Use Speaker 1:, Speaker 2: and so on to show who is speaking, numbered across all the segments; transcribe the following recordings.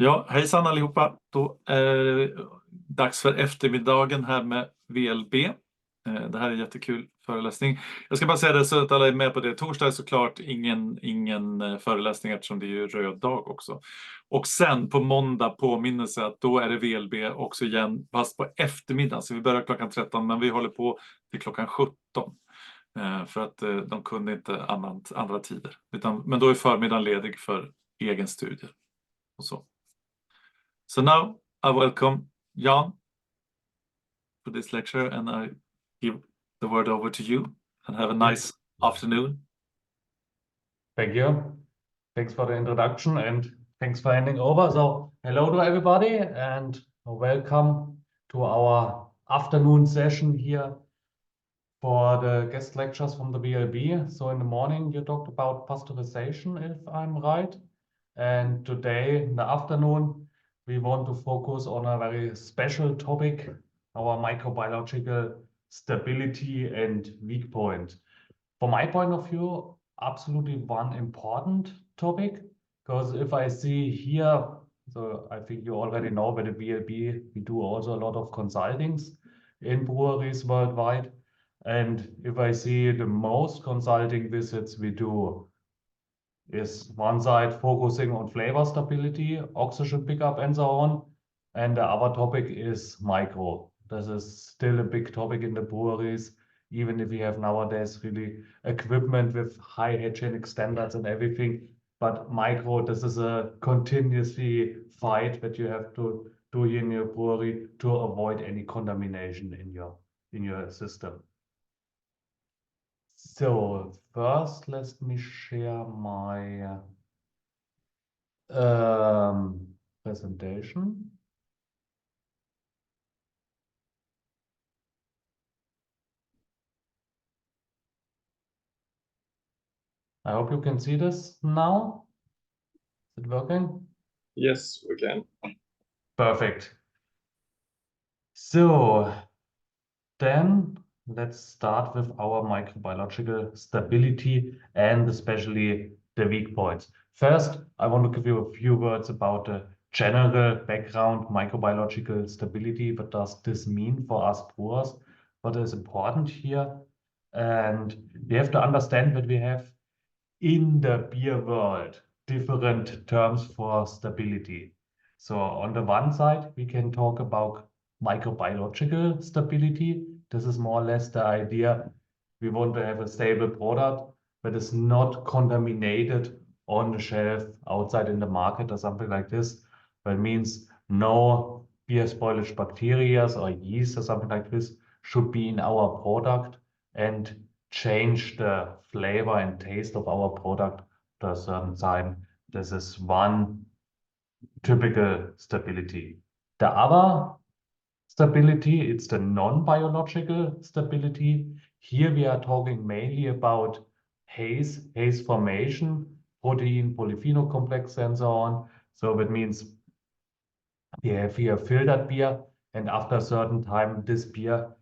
Speaker 1: Ja, hejsan allihopa. Då är det dags för eftermiddagen här med VLB. Det här är en jättekul föreläsning. Jag ska bara säga det så att alla är med på det. Torsdag är såklart ingen föreläsning eftersom det är ju röd dag också. Och sen på måndag påminnelse att då är det VLB också igen, fast på eftermiddagen. Så vi börjar klockan 13 men vi håller på till klockan 17. För att de kunde inte andra tider. Men då är förmiddagen ledig för egen studie. Och så. So now I welcome Jan for this lecture and I give the word over to you and have a nice afternoon.
Speaker 2: Thank you. Thanks for the introduction and thanks for handing over. So hello to everybody and welcome to our afternoon session here for the guest lectures from the VLB. So in the morning you talked about pasteurization, if I'm right. And today in the afternoon we want to focus on a very special topic, our microbiological stability and weak point. From my point of view, absolutely one important topic, because if I see here, so I think you already know by the VLB, we do also a lot of consultings in breweries worldwide. And if I see the most consulting visits we do is one side focusing on flavor stability, oxygen pickup, and so on. And the other topic is micro. This is still a big topic in the breweries, even if we have nowadays really equipment with high hygienic standards and everything. But micro, this is a continuously fight that you have to do in your brewery to avoid any contamination in your system. So first, let me share my presentation. I hope you can see this now. Is it working?
Speaker 1: Yes, we can.
Speaker 2: Perfect. So then let's start with our microbiological stability and especially the weak points. First, I want to give you a few words about the general background, microbiological stability. What does this mean for us brewers? What is important here? And we have to understand that we have in the beer world different terms for stability. So on the one side, we can talk about microbiological stability. This is more or less the idea we want to have a stable product that is not contaminated on the shelf outside in the market or something like this. That means no beer spoilage bacteria or yeast or something like this should be in our product and change the flavor and taste of our product at a certain time. This is one typical stability. The other stability, it's the non-biological stability. Here we are talking mainly about haze formation, protein, polyphenol complex, and so on. So that means we have here filtered beer, and after a certain time, this beer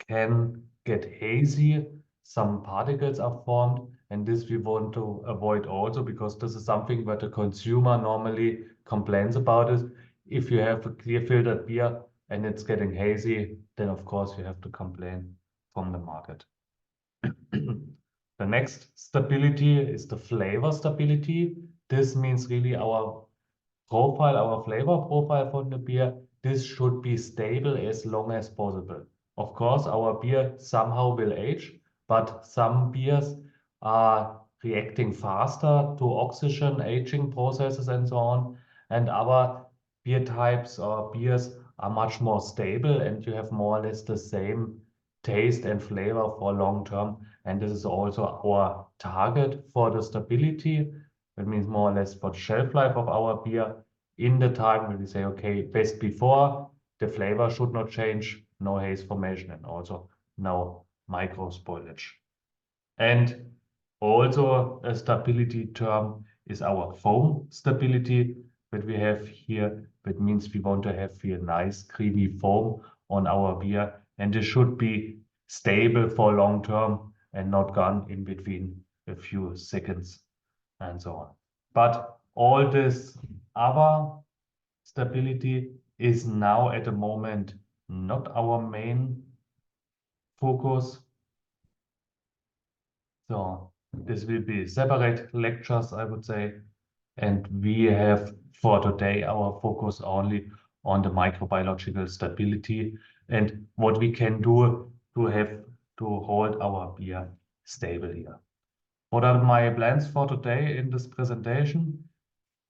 Speaker 2: can get hazy. Some particles are formed, and this we want to avoid also because this is something that the consumer normally complains about. Is if you have a clear filtered beer and it's getting hazy, then of course you have to complain from the market. The next stability is the flavor stability. This means really our profile, our flavor profile for the beer. This should be stable as long as possible. Of course, our beer somehow will age, but some beers are reacting faster to oxygen aging processes and so on. And other beer types or beers are much more stable and you have more or less the same taste and flavor for long term. And this is also our target for the stability. That means more or less for the shelf life of our beer in the time when we say, okay, best before, the flavor should not change, no haze formation, and also no micro spoilage. And also a stability term is our foam stability that we have here. That means we want to have here nice creamy foam on our beer, and this should be stable for long term and not gone in between a few seconds and so on. But all this other stability is now at the moment not our main focus. So this will be separate lectures, I would say. And we have for today our focus only on the microbiological stability and what we can do to have to hold our beer stable here. What are my plans for today in this presentation?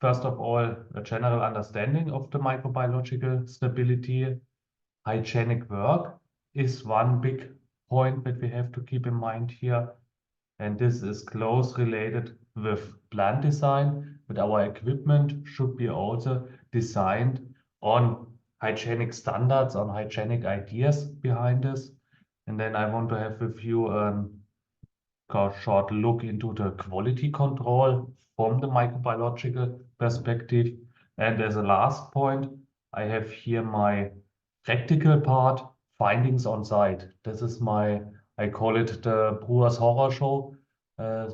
Speaker 2: First of all, a general understanding of the microbiological stability. Hygienic work is one big point that we have to keep in mind here. And this is close related with plant design, but our equipment should be also designed on hygienic standards, on hygienic ideas behind this. And then I want to have with you a short look into the quality control from the microbiological perspective. And as a last point, I have here my practical part, findings on site. This is my, I call it the Brewer's Horror Show.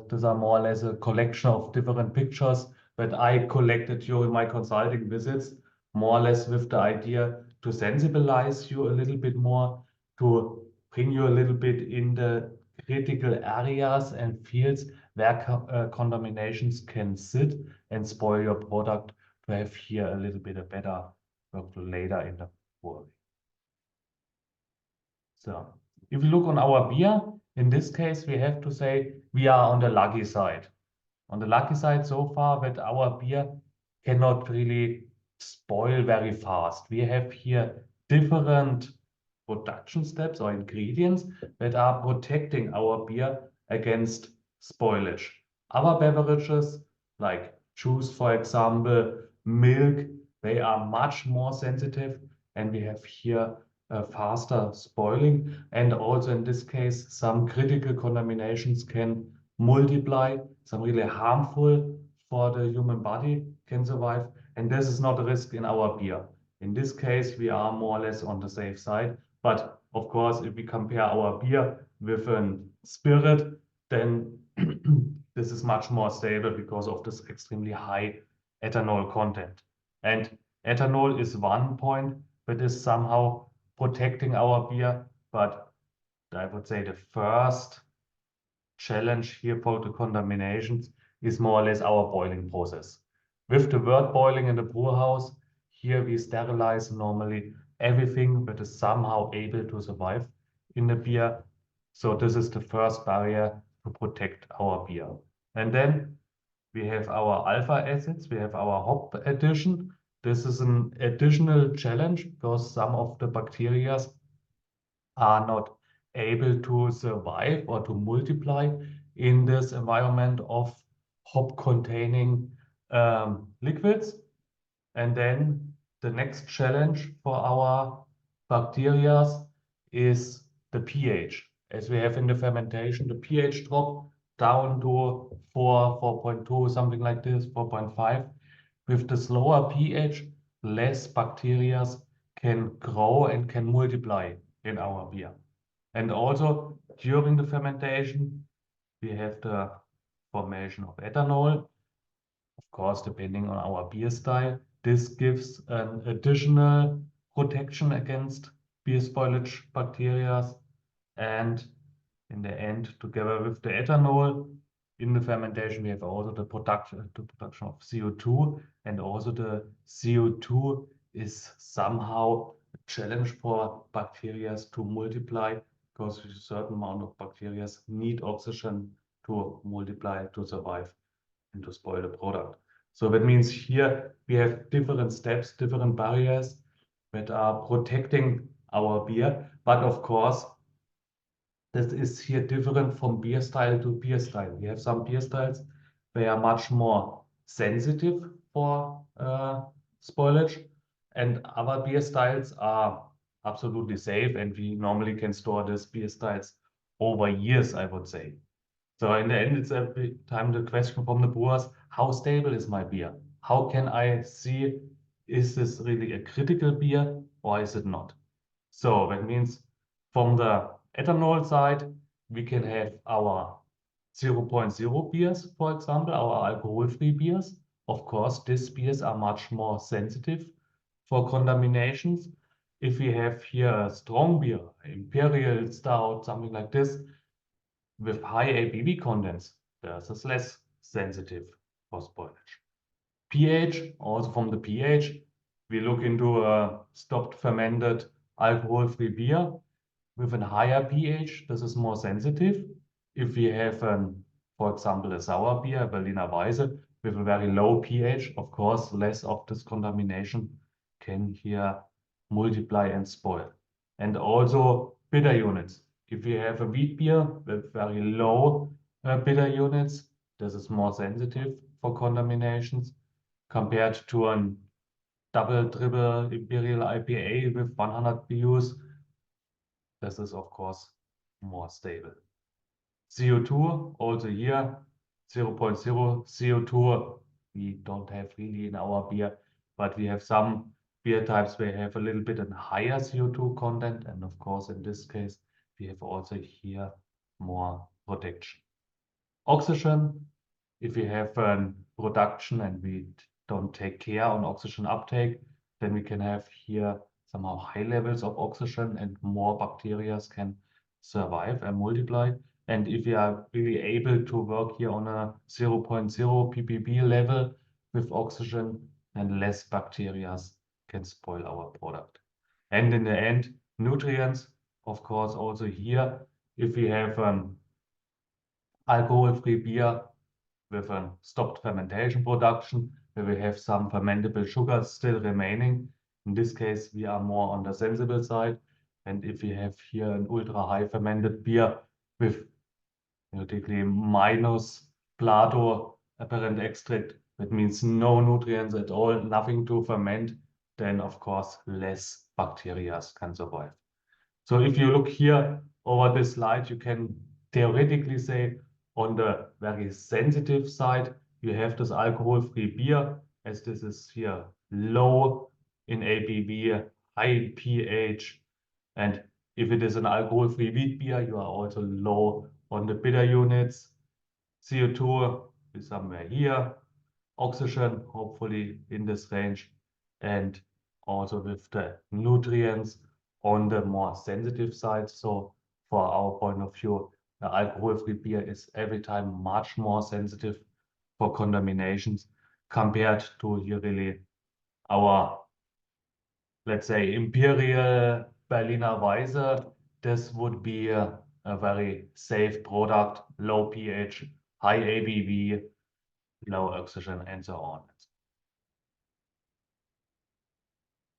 Speaker 2: These are more or less a collection of different pictures that I collected during my consulting visits, more or less with the idea to sensibilize you a little bit more, to bring you a little bit in the critical areas and fields where contaminations can sit and spoil your product, to have here a little bit of better workflow later in the work. So if you look on our beer, in this case, we have to say we are on the lucky side. On the lucky side so far that our beer cannot really spoil very fast. We have here different production steps or ingredients that are protecting our beer against spoilage. Other beverages like juice, for example, milk, they are much more sensitive, and we have here a faster spoiling. And also in this case, some critical contaminations can multiply, some really harmful for the human body can survive. And this is not a risk in our beer. In this case, we are more or less on the safe side. But of course, if we compare our beer with a spirit, then this is much more stable because of this extremely high ethanol content. And ethanol is one point that is somehow protecting our beer, but I would say the first challenge here for the contaminations is more or less our boiling process. With the wort boiling in the brew house, here we sterilize normally everything that is somehow able to survive in the beer. So this is the first barrier to protect our beer. And then we have our alpha acids, we have our hop addition. This is an additional challenge because some of the bacteria are not able to survive or to multiply in this environment of hop containing liquids. And then the next challenge for our bacteria is the pH. As we have in the fermentation, the pH drop down to 4, 4.2, something like this, 4.5. With the slower pH, less bacteria can grow and can multiply in our beer. And also during the fermentation, we have the formation of ethanol. Of course, depending on our beer style, this gives an additional protection against beer spoilage bacteria. And in the end, together with the ethanol, in the fermentation, we have also the production of CO2, and also the CO2 is somehow a challenge for bacteria to multiply, because a certain amount of bacteria need oxygen to multiply, to survive, and to spoil the product. So that means here we have different steps, different barriers that are protecting our beer. But of course, this is here different from beer style to beer style. We have some beer styles, they are much more sensitive for spoilage, and other beer styles are absolutely safe, and we normally can store these beer styles over years, I would say. So in the end, it's every time the question from the brewers, how stable is my beer? How can I see, is this really a critical beer or is it not? So that means from the ethanol side, we can have our 0.0 beers, for example, our alcohol-free beers. Of course, these beers are much more sensitive for contaminations. If we have here a strong beer, imperial stout, something like this, with high ABV contents, this is less sensitive for spoilage. pH, also from the pH, we look into a stopped fermented alcohol-free beer with a higher pH. This is more sensitive. If we have, for example, a sour beer, Berliner Weisse, with a very low pH, of course, less of this contamination can here multiply and spoil. And also bitter units. If we have a wheat beer with very low bitter units, this is more sensitive for contaminations compared to a double, triple imperial IPA with 100 BUs. This is, of course, more stable. CO2, also here, 0.0 CO2. We don't have really in our beer, but we have some beer types where have a little bit higher CO2 content. And of course, in this case, we have also here more protection. Oxygen, if we have production and we don't take care on oxygen uptake, then we can have here somehow high levels of oxygen and more bacteria can survive and multiply. And if we are really able to work here on a 0.0 ppb level with oxygen, then less bacteria can spoil our product. And in the end, nutrients, of course, also here, if we have alcohol-free beer with a stopped fermentation production, where we have some fermentable sugars still remaining. In this case, we are more on the sensible side. And if we have here an ultra high fermented beer with typically minus Plato apparent extract, that means no nutrients at all, nothing to ferment, then of course less bacteria can survive. So if you look here over this slide, you can theoretically say on the very sensitive side, you have this alcohol-free beer, as this is here low in ABV, high in pH. And if it is an alcohol-free wheat beer, you are also low on the bitter units. CO2 is somewhere here. Oxygen, hopefully in this range. And also with the nutrients on the more sensitive side. So for our point of view, the alcohol-free beer is every time much more sensitive for contaminations compared to here really our, let's say, imperial Berliner Weisse. This would be a very safe product, low pH, high ABV, low oxygen, and so on.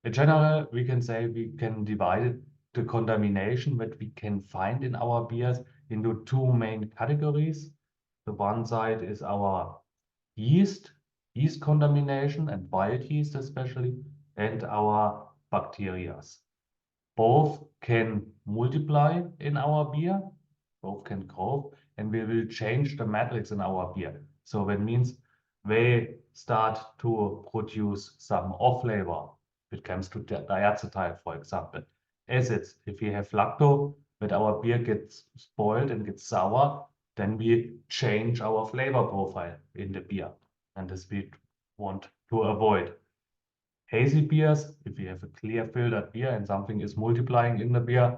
Speaker 2: In general, we can say we can divide the contamination that we can find in our beers into two main categories. The one side is our yeast contamination and wild yeast especially, and our bacteria. Both can multiply in our beer, both can grow, and we will change the matrix in our beer. So that means they start to produce some off flavor. It comes to diacetyl, for example. Acids, if we have lacto, but our beer gets spoiled and gets sour, then we change our flavor profile in the beer. And this we want to avoid. Hazy beers, if we have a clear filtered beer and something is multiplying in the beer,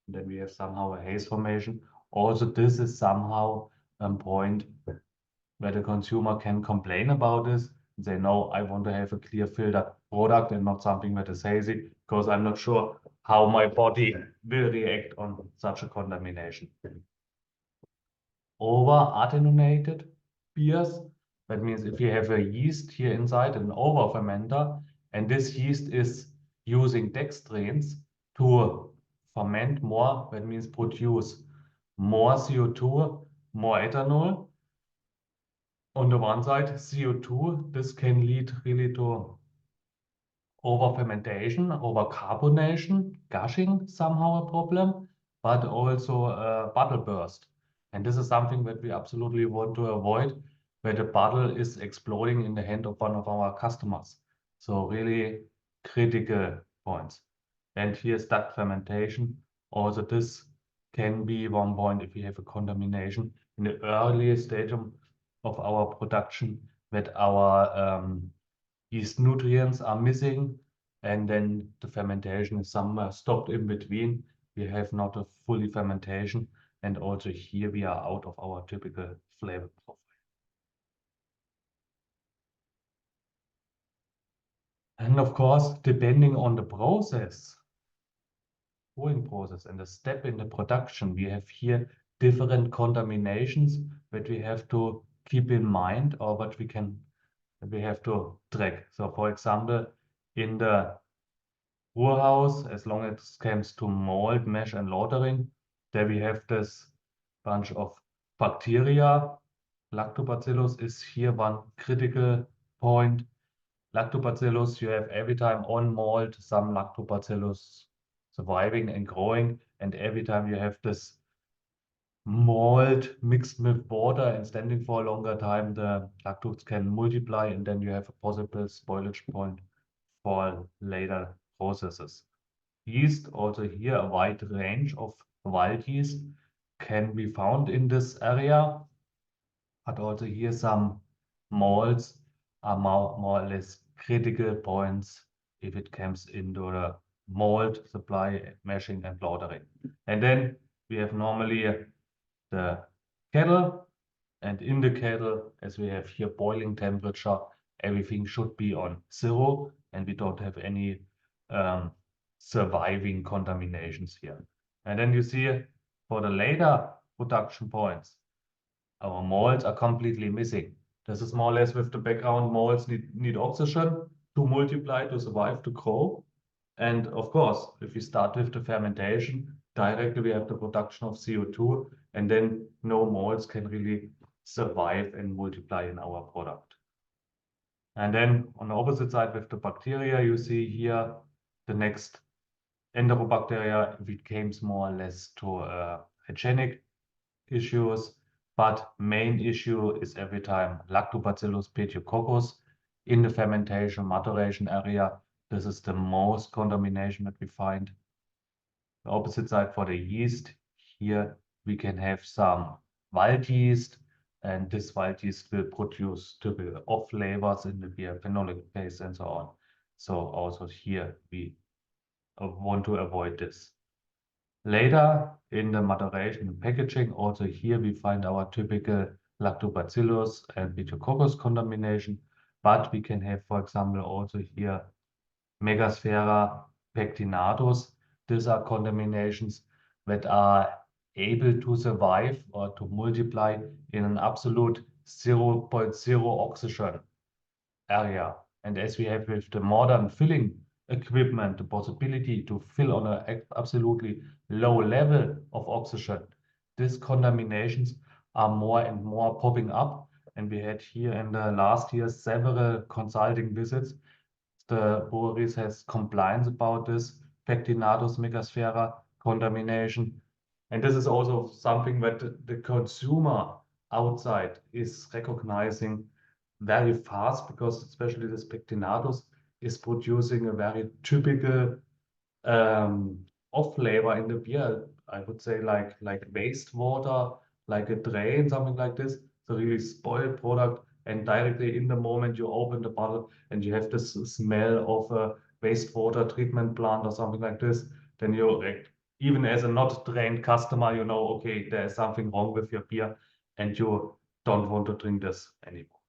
Speaker 2: then we have somehow a haze formation. Also, this is somehow a point where the consumer can complain about this and say, no, I want to have a clear filtered product and not something that is hazy, because I'm not sure how my body will react on such a contamination. Over-attenuated beers, that means if you have a yeast here inside, an over-fermenter, and this yeast is using dextrins to ferment more, that means produce more CO2, more ethanol. On the one side, CO2, this can lead really to over-fermentation, over-carbonation, gushing, somehow a problem, but also bottle burst. And this is something that we absolutely want to avoid, where the bottle is exploding in the hand of one of our customers. So really critical points. And here's duct fermentation. Also this can be one point if we have a contamination in the early stage of our production, that our yeast nutrients are missing, and then the fermentation is somewhere stopped in between. We have not a fully fermentation, and also here we are out of our typical flavor profile. And of course, depending on the process, brewing process and the step in the production, we have here different contaminations that we have to keep in mind, or what we have to track. So for example, in the brewhouse, as long as it comes to malt, mash and lautering, there we have this bunch of bacteria. Lactobacillus is here one critical point. Lactobacillus, you have every time on malt some lactobacillus surviving and growing, and every time you have this malt mixed with water and standing for a longer time, the lactose can multiply, and then you have a possible spoilage point for later processes. Yeast, also here a wide range of wild yeast can be found in this area, but also here some malts are more or less critical points if it comes into the malt supply, mashing and lautering. And then we have normally the kettle, and in the kettle, as we have here boiling temperature, everything should be on 0, and we don't have any surviving contaminations here. And then you see for the later production points, our malts are completely missing. This is more or less with the background. Malts need oxygen to multiply, to survive, to grow. And of course, if we start with the fermentation, directly we have the production of CO2, and then no malts can really survive and multiply in our product. And then on the opposite side with the bacteria, you see here the next enterobacteria, if it comes more or less to hygienic issues, but main issue is every time Lactobacillus pediococcus in the fermentation maturation area. This is the most contamination that we find. The opposite side for the yeast, here we can have some wild yeast, and this wild yeast will produce typical off flavors in the beer, phenolic base and so on. So also here we want to avoid this. Later in the maturation and packaging, also here we find our typical Lactobacillus and Pediococcus contamination, but we can have, for example, also here Megasphaera pectinatus. These are contaminations that are able to survive or to multiply in an absolute 0.0 oxygen area. And as we have with the modern filling equipment, the possibility to fill on an absolutely low level of oxygen, these contaminations are more and more popping up. And we had here in the last year several consulting visits. The breweries has compliance about this pectinatus megasphaera contamination. And this is also something that the consumer outside is recognizing very fast, because especially this pectinatus is producing a very typical off flavor in the beer. I would say like wastewater, like a drain, something like this. It's a really spoiled product, and directly in the moment you open the bottle and you have this smell of a wastewater treatment plant or something like this, then you, even as a not trained customer, you know, okay, there is something wrong with your beer and you don't want to drink this anymore.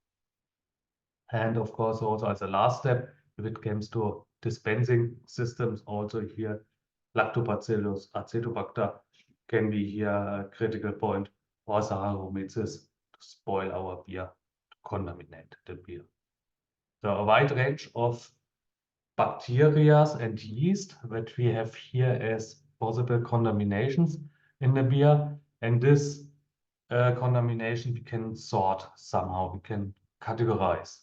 Speaker 2: And of course, also as a last step, if it comes to dispensing systems, also here, Lactobacillus acetobacter can be here a critical point, or Saccharomyces to spoil our beer, to contaminate the beer. So a wide range of bacteria and yeast that we have here as possible contaminations in the beer. And this contamination we can sort somehow, we can categorize.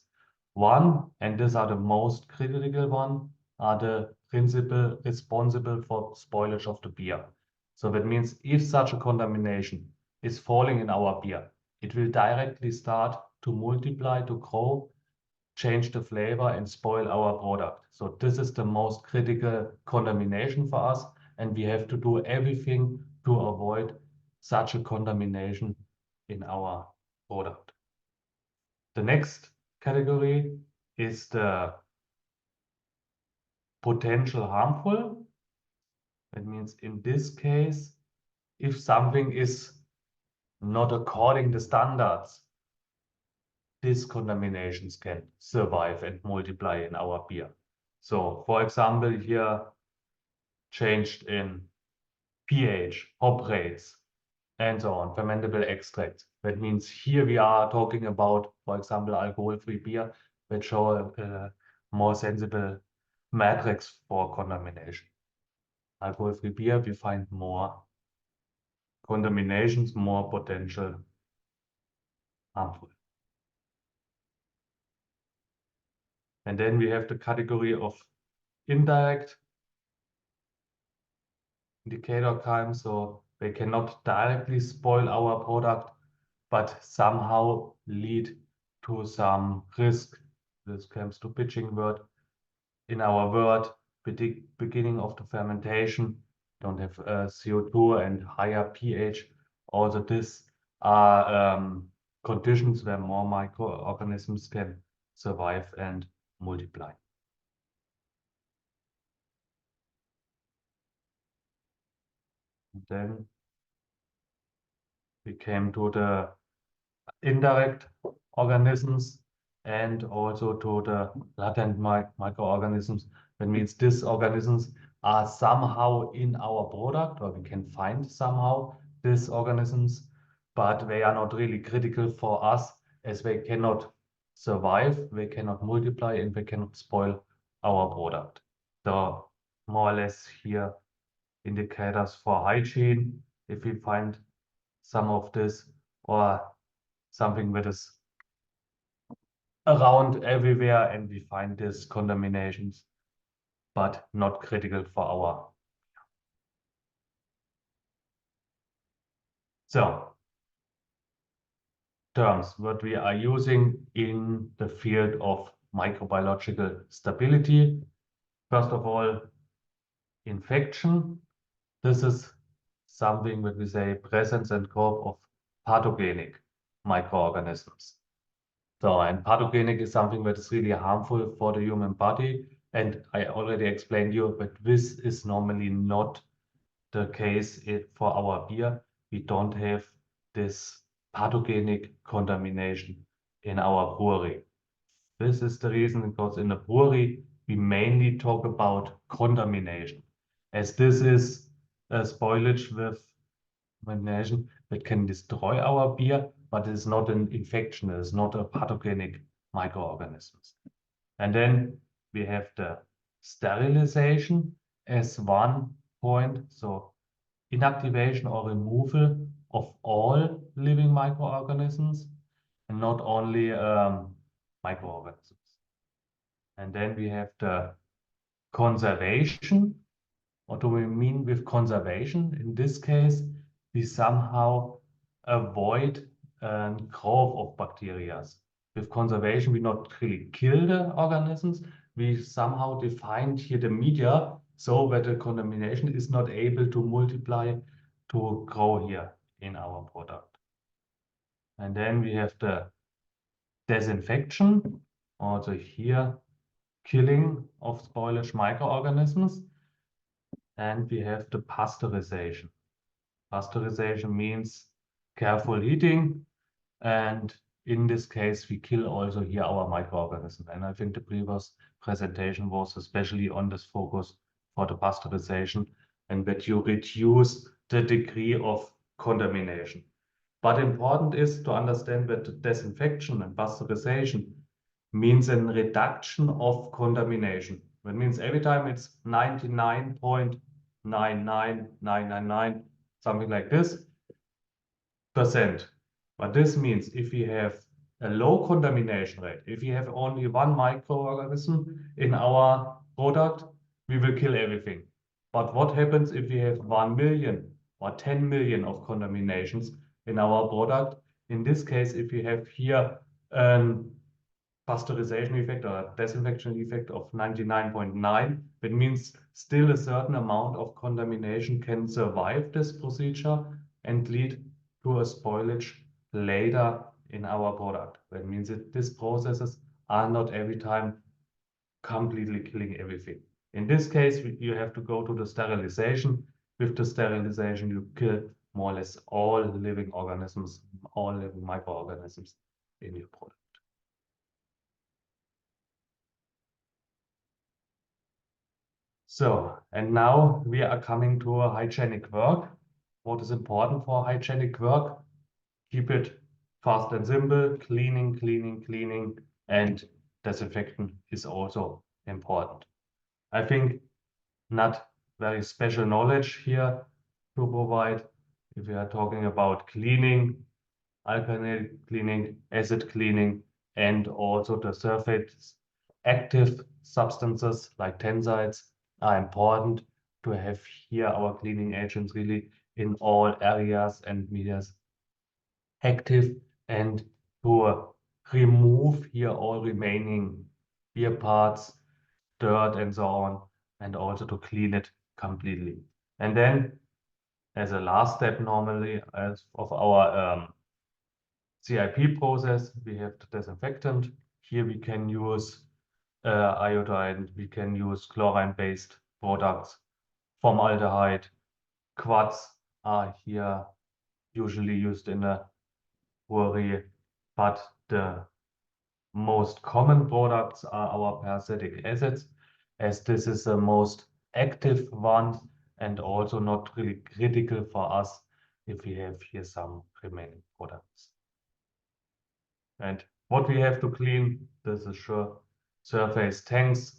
Speaker 2: One, and these are the most critical one, are the principle responsible for spoilage of the beer. So that means if such a contamination is falling in our beer, it will directly start to multiply, to grow, change the flavor and spoil our product. So this is the most critical contamination for us, and we have to do everything to avoid such a contamination in our product. The next category is the potential harmful. That means in this case, if something is not according to standards, these contaminations can survive and multiply in our beer. So, for example, here changed in pH, hop rates, and so on, fermentable extracts. That means here we are talking about, for example, alcohol-free beer that show a more sensible matrix for contamination. Alcohol-free beer, we find more contaminations, more potential harmful. And then we have the category of indirect indicator times, so they cannot directly spoil our product, but somehow lead to some risk. This comes to pitching word. In our word, beginning of the fermentation, don't have CO2 and higher pH. Also, this are conditions where more microorganisms can survive and multiply. And then we came to the indirect organisms and also to the latent microorganisms. That means these organisms are somehow in our product, or we can find somehow these organisms, but they are not really critical for us as they cannot survive, they cannot multiply, and they cannot spoil our product. So more or less here indicators for hygiene, if we find some of this, or something that is around everywhere and we find these contaminations, but not critical for our. So, terms what we are using in the field of microbiological stability. First of all, infection. This is something that we say presence and growth of pathogenic microorganisms. So, and pathogenic is something that is really harmful for the human body. And I already explained you that this is normally not the case for our beer. We don't have this pathogenic contamination in our brewery. This is the reason, because in the brewery, we mainly talk about contamination, as this is a spoilage with contamination that can destroy our beer, but it's not an infection, it's not a pathogenic microorganisms. And then we have the sterilization as one point. So inactivation or removal of all living microorganisms and not only microorganisms. And then we have the conservation. What do we mean with conservation? In this case, we somehow avoid growth of bacteria. With conservation, we not really kill the organisms. We somehow defined here the media so that the contamination is not able to multiply, to grow here in our product. And then we have the disinfection, also here killing of spoilage microorganisms. And we have the pasteurization. Pasteurization means careful heating, and in this case we kill also here our microorganisms. And I think the previous presentation was especially on this focus for the pasteurization, and that you reduce the degree of contamination. But important is to understand that the disinfection and pasteurization means a reduction of contamination. That means every time it's 99.99999, something like this, %. But this means if we have a low contamination rate, if we have only one microorganism in our product, we will kill everything. But what happens if we have 1 million or 10 million of contaminations in our product? In this case, if we have here pasteurization effect or disinfection effect of 99.9, that means still a certain amount of contamination can survive this procedure and lead to a spoilage later in our product. That means that these processes are not every time completely killing everything. In this case, you have to go to the sterilization. With the sterilization, you kill more or less all living organisms, all living microorganisms in your product. So, and now we are coming to a hygienic work. What is important for hygienic work? Keep it fast and simple, cleaning, cleaning, cleaning, and disinfectant is also important. I think not very special knowledge here to provide. If we are talking about cleaning, alkaline cleaning, acid cleaning, and also the surface active substances like tensides are important to have here our cleaning agents really in all areas and medias active and to remove here all remaining beer parts, dirt and so on, and also to clean it completely. And then as a last step normally as of our CIP process, we have the disinfectant. Here we can use iodine, we can use chlorine-based products, formaldehyde, quartz are here usually used in a brewery, but the most common products are our parasitic acids, as this is the most active one and also not really critical for us if we have here some remaining products. And what we have to clean, this is sure surface tanks,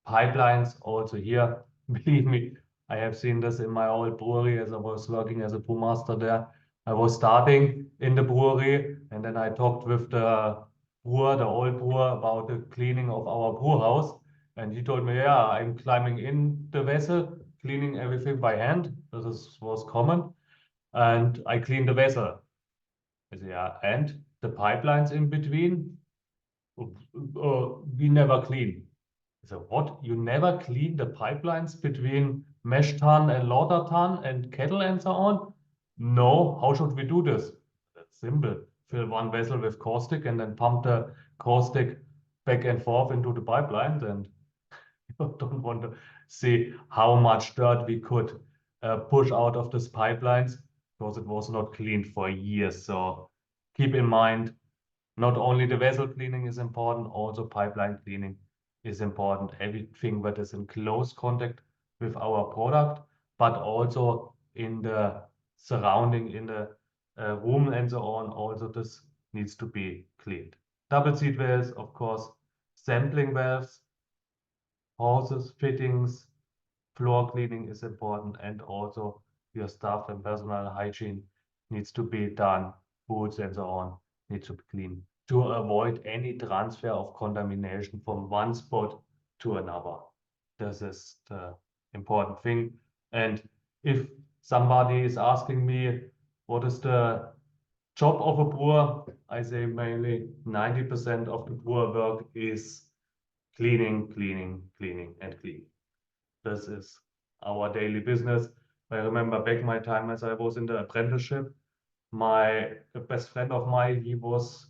Speaker 2: pipelines also here. Believe me, I have seen this in my old brewery as I was working as a brewmaster there. I was starting in the brewery and then I talked with the brewer, the old brewer, about the cleaning of our brew house. And he told me, yeah, I'm climbing in the vessel, cleaning everything by hand. Was common. And I cleaned the vessel. I said, yeah, and the pipelines in between, we never clean. So what? You never clean the pipelines between mesh tun and lauter tun and kettle and so on? No. How should we do this? That's simple. Fill one vessel with caustic and then pump the caustic back and forth into the pipelines. And you don't want to see how much dirt we could push out of these pipelines because it was not cleaned for years. So keep in mind, not only the vessel cleaning is important, also pipeline cleaning is important. Everything that is in close contact with our product, but also in the surrounding, in the room and so on, also this needs to be cleaned. Double seat valves, of course, sampling valves, hoses, fittings, floor cleaning is important, and also your staff and personal hygiene needs to be done, boots and so on need to be clean to avoid any transfer of contamination from one spot to another. This is the important thing. And if somebody is asking me what is the job of a brewer, I say mainly 90% of the brewer work is cleaning, cleaning, cleaning, and cleaning. This is our daily business. I remember back my time as I was in the apprenticeship, my best friend of mine, he was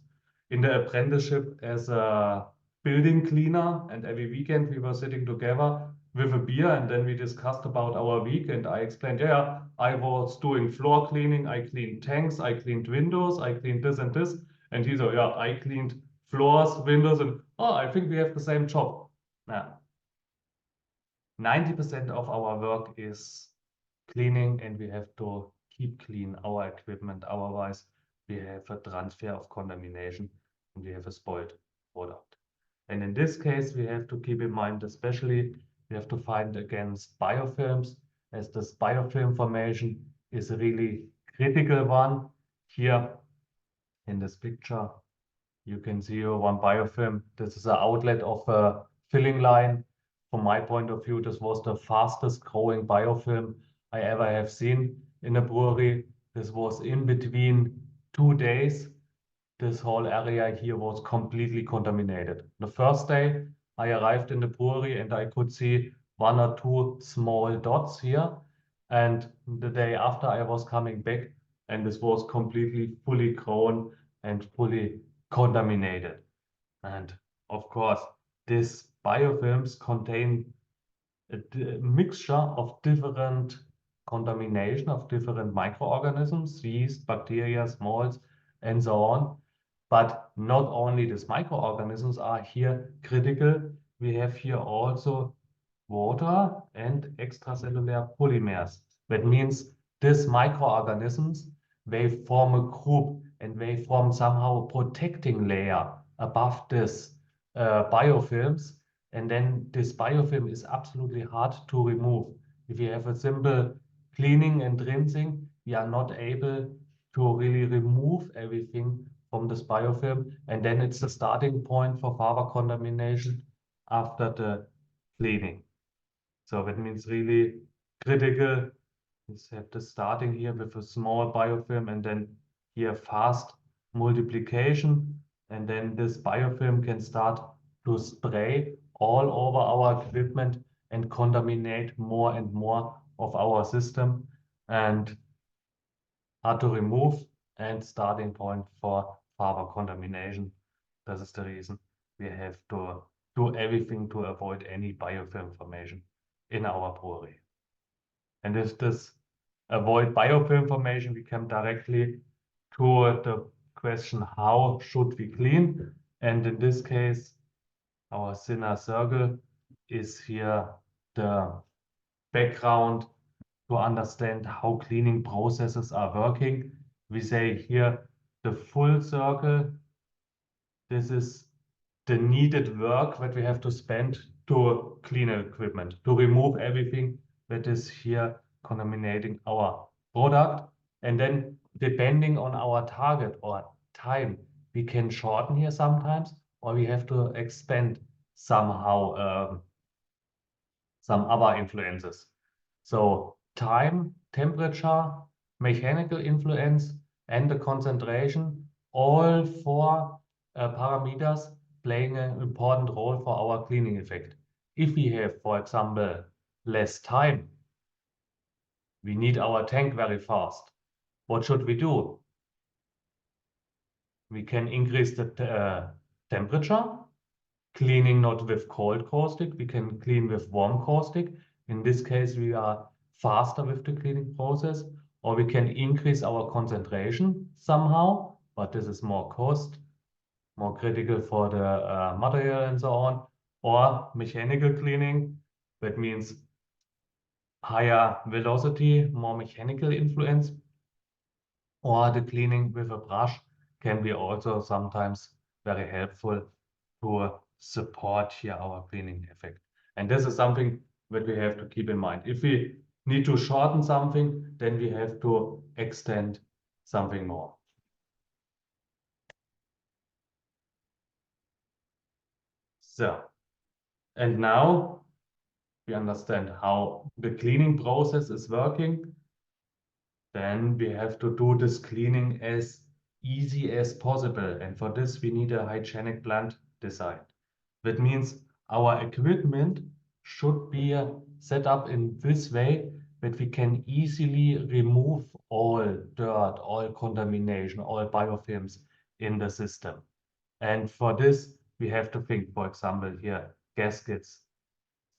Speaker 2: in the apprenticeship as a building cleaner, and every weekend we were sitting together with a beer and then we discussed about our week, and I explained, yeah, I was doing floor cleaning, I cleaned tanks, I cleaned windows, I cleaned this and this, and he said, yeah, I cleaned floors, windows, and oh, I think we have the same job. Now, 90% of our work is cleaning, and we have to keep clean our equipment. Otherwise, we have a transfer of contamination and we have a spoiled product. And in this case, we have to keep in mind, especially, we have to fight against biofilms, as this biofilm formation is a really critical one. Here in this picture, you can see one biofilm. This is an outlet of a filling line. From my point of view, this was the fastest growing biofilm I ever have seen in a brewery. This was in between 2 days. This whole area here was completely contaminated. The first day I arrived in the brewery and I could see 1 or 2 small dots here. And the day after I was coming back and this was completely fully grown and fully contaminated. And of course, these biofilms contain a mixture of different contamination of different microorganisms, yeast, bacteria, molds, and so on. But not only these microorganisms are here critical, we have here also water and extracellular polymers. That means these microorganisms, they form a group and they form somehow a protecting layer above this biofilms. And then this biofilm is absolutely hard to remove. If you have a simple cleaning and rinsing, we are not able to really remove everything from this biofilm. And then it's the starting point for further contamination after the cleaning. So that means really critical is have the starting here with a small biofilm and then here fast multiplication. And then this biofilm can start to spray all over our equipment and contaminate more and more of our system and hard to remove and starting point for further contamination. This is the reason we have to do everything to avoid any biofilm formation in our brewery. And if this avoid biofilm formation, we come directly to the question, how should we clean? And in this case, our thinner circle is here the background to understand how cleaning processes are working. We say here the full circle. This is the needed work that we have to spend to clean equipment, to remove everything that is here contaminating our product. And then depending on our target or time, we can shorten here sometimes, or we have to expand somehow some other influences. So time, temperature, mechanical influence, and the concentration, all four parameters playing an important role for our cleaning effect. If we have, for example, less time, we need our tank very fast. What should we do? We can increase the temperature, cleaning not with cold caustic, we can clean with warm caustic. In this case, we are faster with the cleaning process, or we can increase our concentration somehow, but this is more cost, more critical for the material and so on, or mechanical cleaning. That means higher velocity, more mechanical influence, or the cleaning with a brush can be also sometimes very helpful to support here our cleaning effect. And this is something that we have to keep in mind. If we need to shorten something, then we have to extend something more. So, and now we understand how the cleaning process is working. Then we have to do this cleaning as easy as possible. And for this, we need a hygienic plant design. That means our equipment should be set up in this way that we can easily remove all dirt, all contamination, all biofilms in the system. And for this, we have to think, for example, here, gaskets,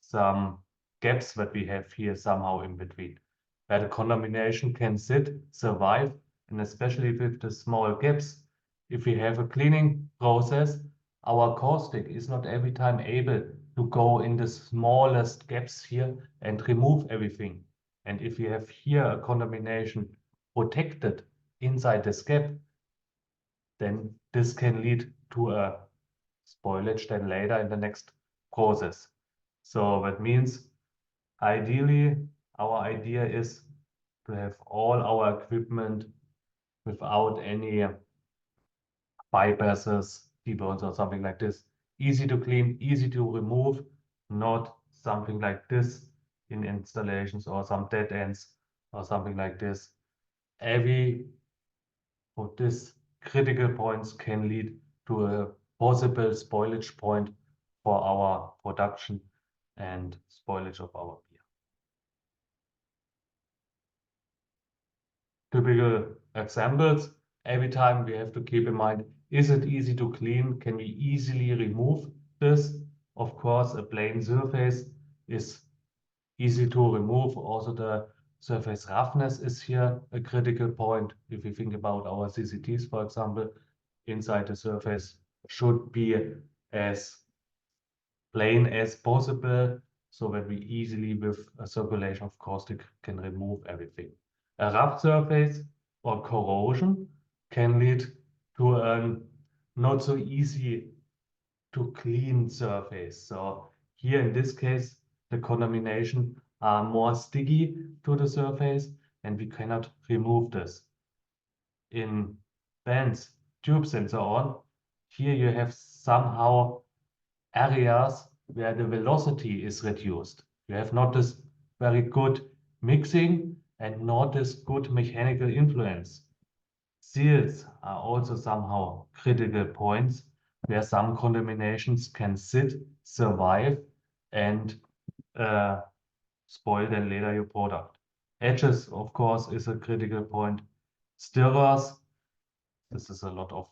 Speaker 2: some gaps that we have here somehow in between, where the contamination can sit, survive, and especially with the small gaps, if we have a cleaning process, our caustic is not every time able to go in the smallest gaps here and remove everything. And if we have here a contamination protected inside this gap, then this can lead to a spoilage then later in the next process. So that means ideally our idea is to have all our equipment without any bypasses, debones or something like this. Easy to clean, easy to remove, not something like this in installations or some dead ends or something like this. Every of these critical points can lead to a possible spoilage point for our production and spoilage of our beer. Typical examples, every time we have to keep in mind, is it easy to clean? Can we easily remove this? Of course, a plain surface is easy to remove. Also, the surface roughness is here a critical point. If we think about our CCTs, for example, inside the surface should be as plain as possible so that we easily, with a circulation of caustic, can remove everything. A rough surface or corrosion can lead to a not so easy to clean surface. So here in this case, the contamination are more sticky to the surface and we cannot remove this. In vents, tubes and so on, here you have somehow areas where the velocity is reduced. You have not this very good mixing and not this good mechanical influence. Seals are also somehow critical points where some contaminations can sit, survive, and spoil then later your product. Edges, of course, is a critical point. Stirrers, this is a lot of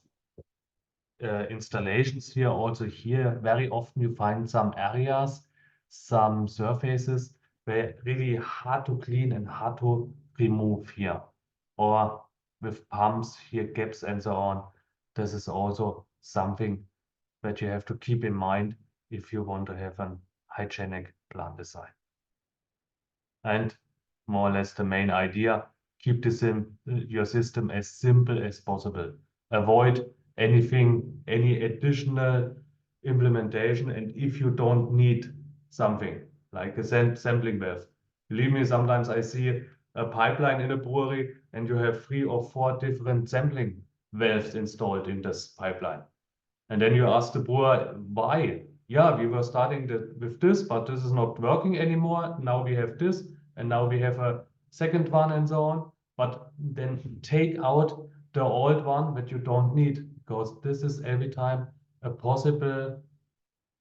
Speaker 2: installations here. Also here, very often you find some areas, some surfaces where really hard to clean and hard to remove here. Or with pumps here, gaps and so on. This is also something that you have to keep in mind if you want to have an hygienic plant design. And more or less the main idea, keep this in your system as simple as possible. Avoid anything, any additional implementation. And if you don't need something like a sampling valve, believe me, sometimes I see a pipeline in a brewery and you have 3 or 4 different sampling valves installed in this pipeline. And then you ask the brewer, why? Yeah, we were starting with this, but this is not working anymore. Now we have this, and now we have a second one and so on. But then take out the old one that you don't need, because this is every time a possible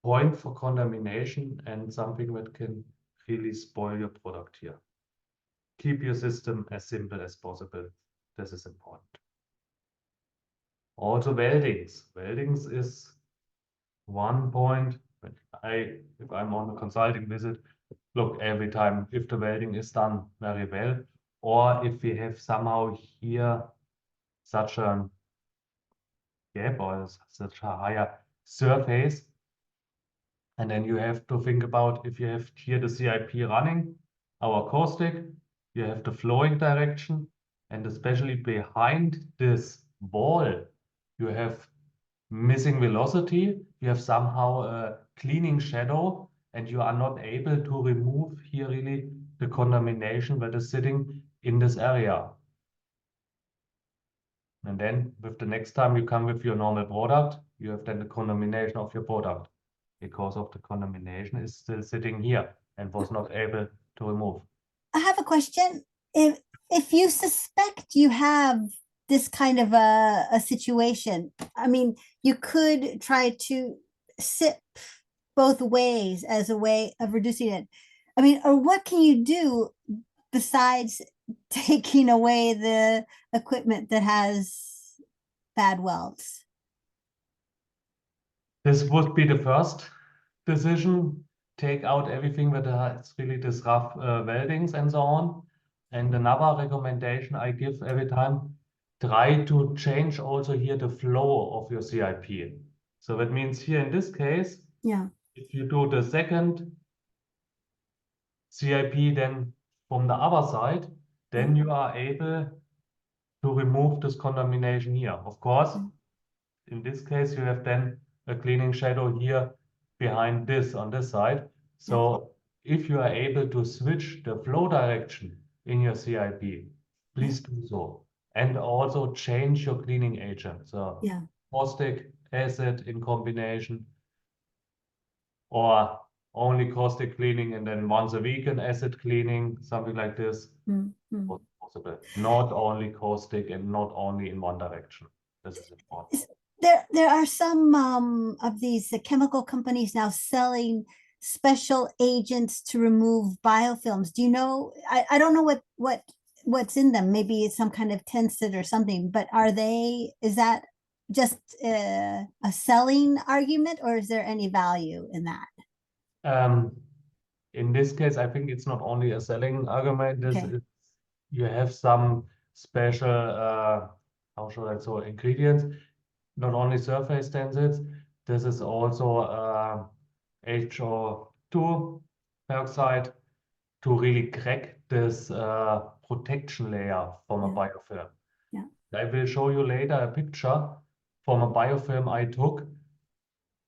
Speaker 2: point for contamination and something that can really spoil your product here. Keep your system as simple as possible. This is important. Also weldings. Weldings is one point. If I'm on a consulting visit, look every time if the welding is done very well, or if we have somehow here such a gap or such a higher surface, and then you have to think about if you have here the CIP running, our caustic, you have the flowing direction, and especially behind this wall, you have missing velocity, you have somehow a cleaning shadow, and you are not able to remove here really the contamination that is sitting in this area. And then with the next time you come with your normal product, you have then the contamination of your product because of the contamination is still sitting here and was not able to remove.
Speaker 3: I have a question. If you suspect you have this kind of a situation, I mean, you could try to sip both ways as a way of reducing it. I mean, or what can you do besides taking away the equipment that has bad welds?
Speaker 2: This would be the first decision. Take out everything that has really this rough weldings and so on. And another recommendation I give every time, try to change also here the flow of your CIP. So that means here in this case,
Speaker 3: Yeah.
Speaker 2: if you do the second CIP then from the other side, then you are able to remove this contamination here. Of course, in this case, you have then a cleaning shadow here behind this on this side. So if you are able to switch the flow direction in your CIP, please do so. And also change your cleaning agent. So caustic, acid in combination, or only caustic cleaning and then once a week an acid cleaning, something like this. Possible. Not only caustic and not only in one direction. This is important.
Speaker 3: There are some of these chemical companies now selling special agents to remove biofilms. Do you know? I don't know what's in them. Maybe it's some kind of tencent or something. But is that just a selling argument, or is there any value in that?
Speaker 2: in this case, I think it's not only a selling argument. This
Speaker 3: Okay.
Speaker 2: is, you have some special, how should I say, ingredients, not only surface tensids. This is also HO2 peroxide to really crack this protection layer from a
Speaker 3: Yeah.
Speaker 2: biofilm.
Speaker 3: Yeah.
Speaker 2: I will show you later a picture from a biofilm I took.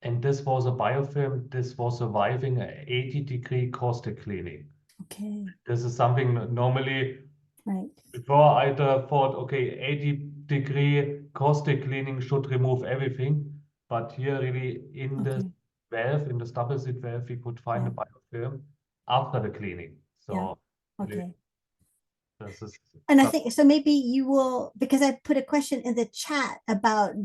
Speaker 2: And this was a biofilm, this was surviving an 80-degree caustic cleaning.
Speaker 3: Okay.
Speaker 2: This is something normally,
Speaker 3: Right.
Speaker 2: before I thought, okay, 80-degree caustic cleaning should remove everything. But here really in the
Speaker 3: Okay.
Speaker 2: valve, in the double slit valve, we could find
Speaker 3: Yeah.
Speaker 2: a biofilm after the cleaning.
Speaker 3: Yeah.
Speaker 2: So really,
Speaker 3: Okay.
Speaker 2: this is
Speaker 3: And I think so maybe you will, because I put a question in the chat about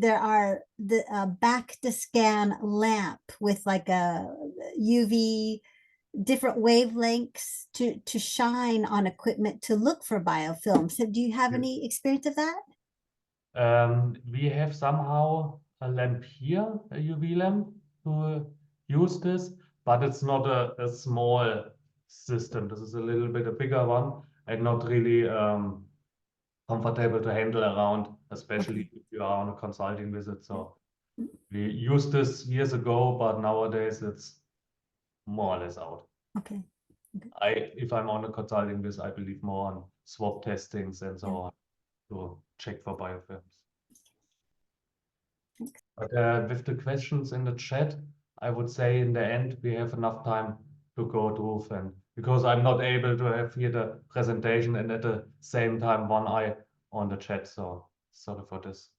Speaker 3: there are the back to scan lamp with like a UV different wavelengths to shine on equipment to look for biofilm. So do you have any experience of that?
Speaker 2: we have somehow a lamp here, a UV lamp to use this, but it's not a small system. This is a little bit a bigger one and not really comfortable to handle around, especially
Speaker 3: Okay.
Speaker 2: if you are on a consulting visit. So
Speaker 3: Mm.
Speaker 2: we used this years ago, but nowadays it's more or less out.
Speaker 3: Okay.
Speaker 2: If I'm on a consulting visit, I believe more on swab testings and so
Speaker 3: Yeah.
Speaker 2: on to check for biofilms.
Speaker 3: Thanks.
Speaker 2: But with the questions in the chat, I would say in the end we have enough time to go through, and because I'm not able to have here the presentation and at the same time one eye on the chat, so sorry for this.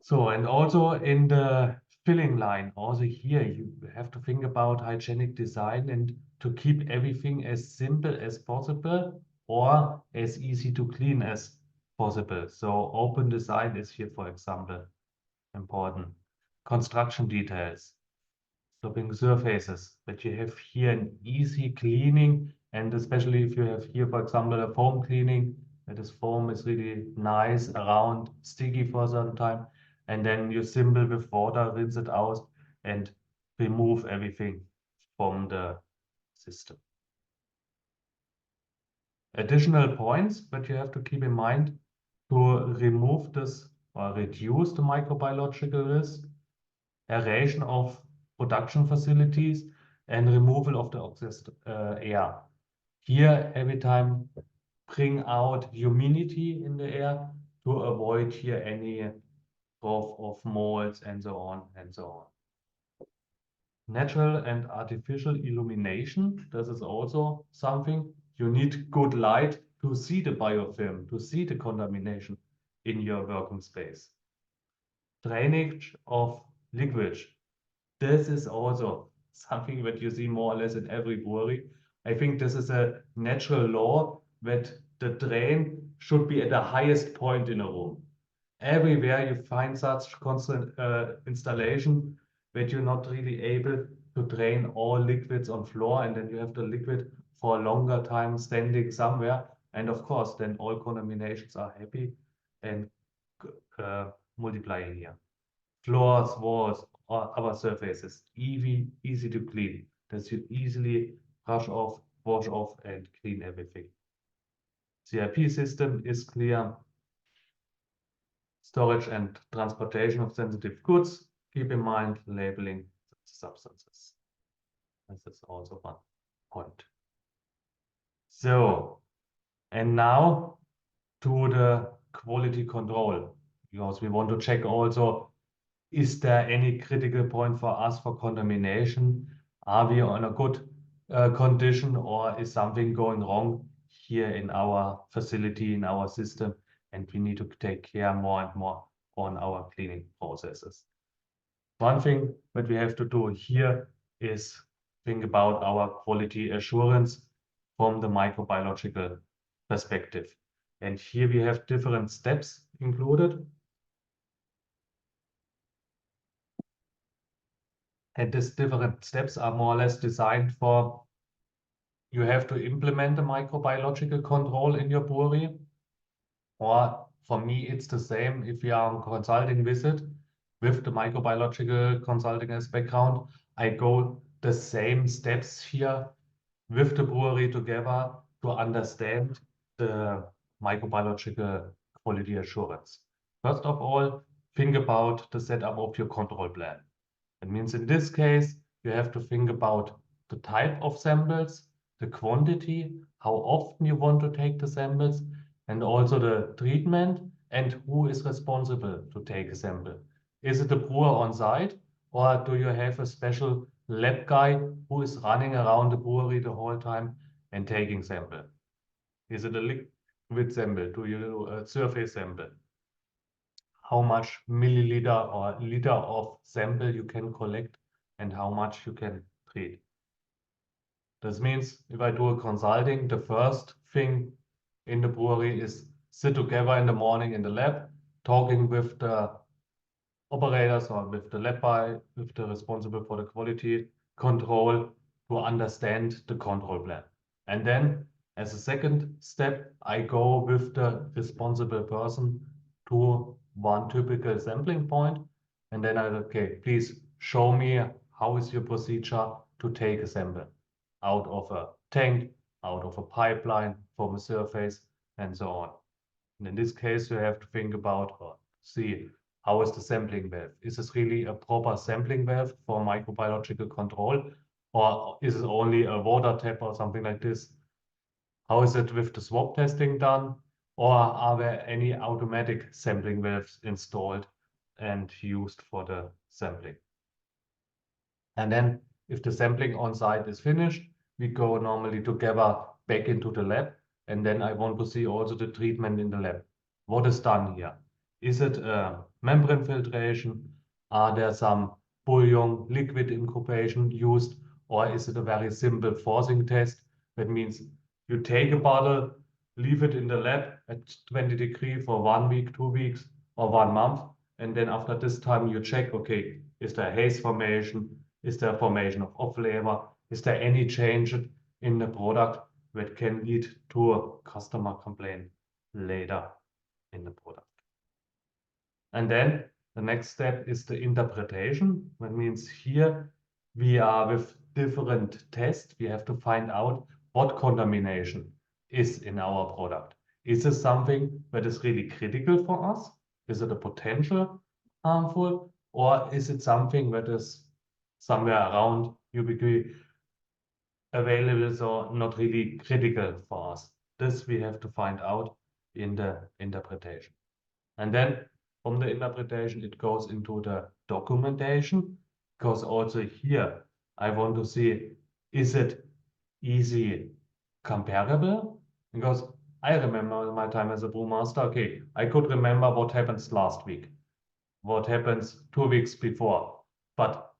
Speaker 2: So, and also in the filling line, also here you have to think about hygienic design and to keep everything as simple as possible or as easy to clean as possible. So open design is here, for example, important. Construction details, stopping surfaces, that you have here an easy cleaning, and especially if you have here, for example, a foam cleaning, that this foam is really nice, around, sticky for some time, and then you simple with water, rinse it out, and remove everything from the system. Additional points that you have to keep in mind to remove this or reduce the microbiological risk: aeration of production facilities and removal of the excess air. Here, every time bring out humidity in the air to avoid here any growth of molds and so on and so on. Natural and artificial illumination, this is also something. You need good light to see the biofilm, to see the contamination in your working space. Drainage of liquid. This is also something that you see more or less in every brewery. I think this is a natural law that the drain should be at the highest point in a room. Everywhere you find such constant installation that you're not really able to drain all liquids on floor, and then you have the liquid for a longer time standing somewhere. And of course, then all contaminations are happy and multiplying here. Floors, walls, or other surfaces, easy to clean. That you easily brush off, wash off, and clean everything. CIP system is clear. Storage and transportation of sensitive goods. Keep in mind labeling substances. This is also one point. So, and now to the quality control, because we want to check also, is there any critical point for us for contamination? Are we on a good condition, or is something going wrong here in our facility, in our system, and we need to take care more and more on our cleaning processes? One thing that we have to do here is think about our quality assurance from the microbiological perspective. And here we have different steps included. And these different steps are more or less designed for, you have to implement a microbiological control in your brewery. Or for me, it's the same if you are on consulting visit with the microbiological consulting as background. I go the same steps here with the brewery together to understand the microbiological quality assurance. First of all, think about the setup of your control plan. It means in this case, you have to think about the type of samples, the quantity, how often you want to take the samples, and also the treatment and who is responsible to take a sample. Is it the brewer on site, or do you have a special lab guy who is running around the brewery the whole time and taking sample? Is it a liquid sample? Do you do a surface sample? How much milliliter or liter of sample you can collect and how much you can treat. This means if I do a consulting, the first thing in the brewery is sit together in the morning in the lab, talking with the operators or with the lab guy, with the responsible for the quality control to understand the control plan. And then as a second step, I go with the responsible person to one typical sampling point. And then okay, please show me how is your procedure to take a sample out of a tank, out of a pipeline, from a surface, and so on. And in this case, you have to think about or see how is the sampling valve? Is this really a proper sampling valve for microbiological control? Or is it only a water tap or something like this? How is it with the swab testing done? Or are there any automatic sampling valves installed and used for the sampling? And then if the sampling on site is finished, we go normally together back into the lab. And then I want to see also the treatment in the lab. What is done here? Is it membrane filtration? Are there some bouillon liquid incubation used? Or is it a very simple forcing test? That means you take a bottle, leave it in the lab at 20 degrees for 1 week, 2 weeks, or 1 month. And then after this time you check, okay, is there haze formation? Is there formation of off-flavor? Is there any change in the product that can lead to a customer complaint later in the product? And then the next step is the interpretation. That means here we are with different tests. We have to find out what contamination is in our product. Is this something that is really critical for us? Is it a potential harmful? Or is it something that is somewhere around ubiquity available, so not really critical for us? This we have to find out in the interpretation. And then from the interpretation, it goes into the documentation, because also here I want to see, is it easy comparable? Because I remember my time as a brewmaster, okay, I could remember what happens last week, what happens 2 weeks before. But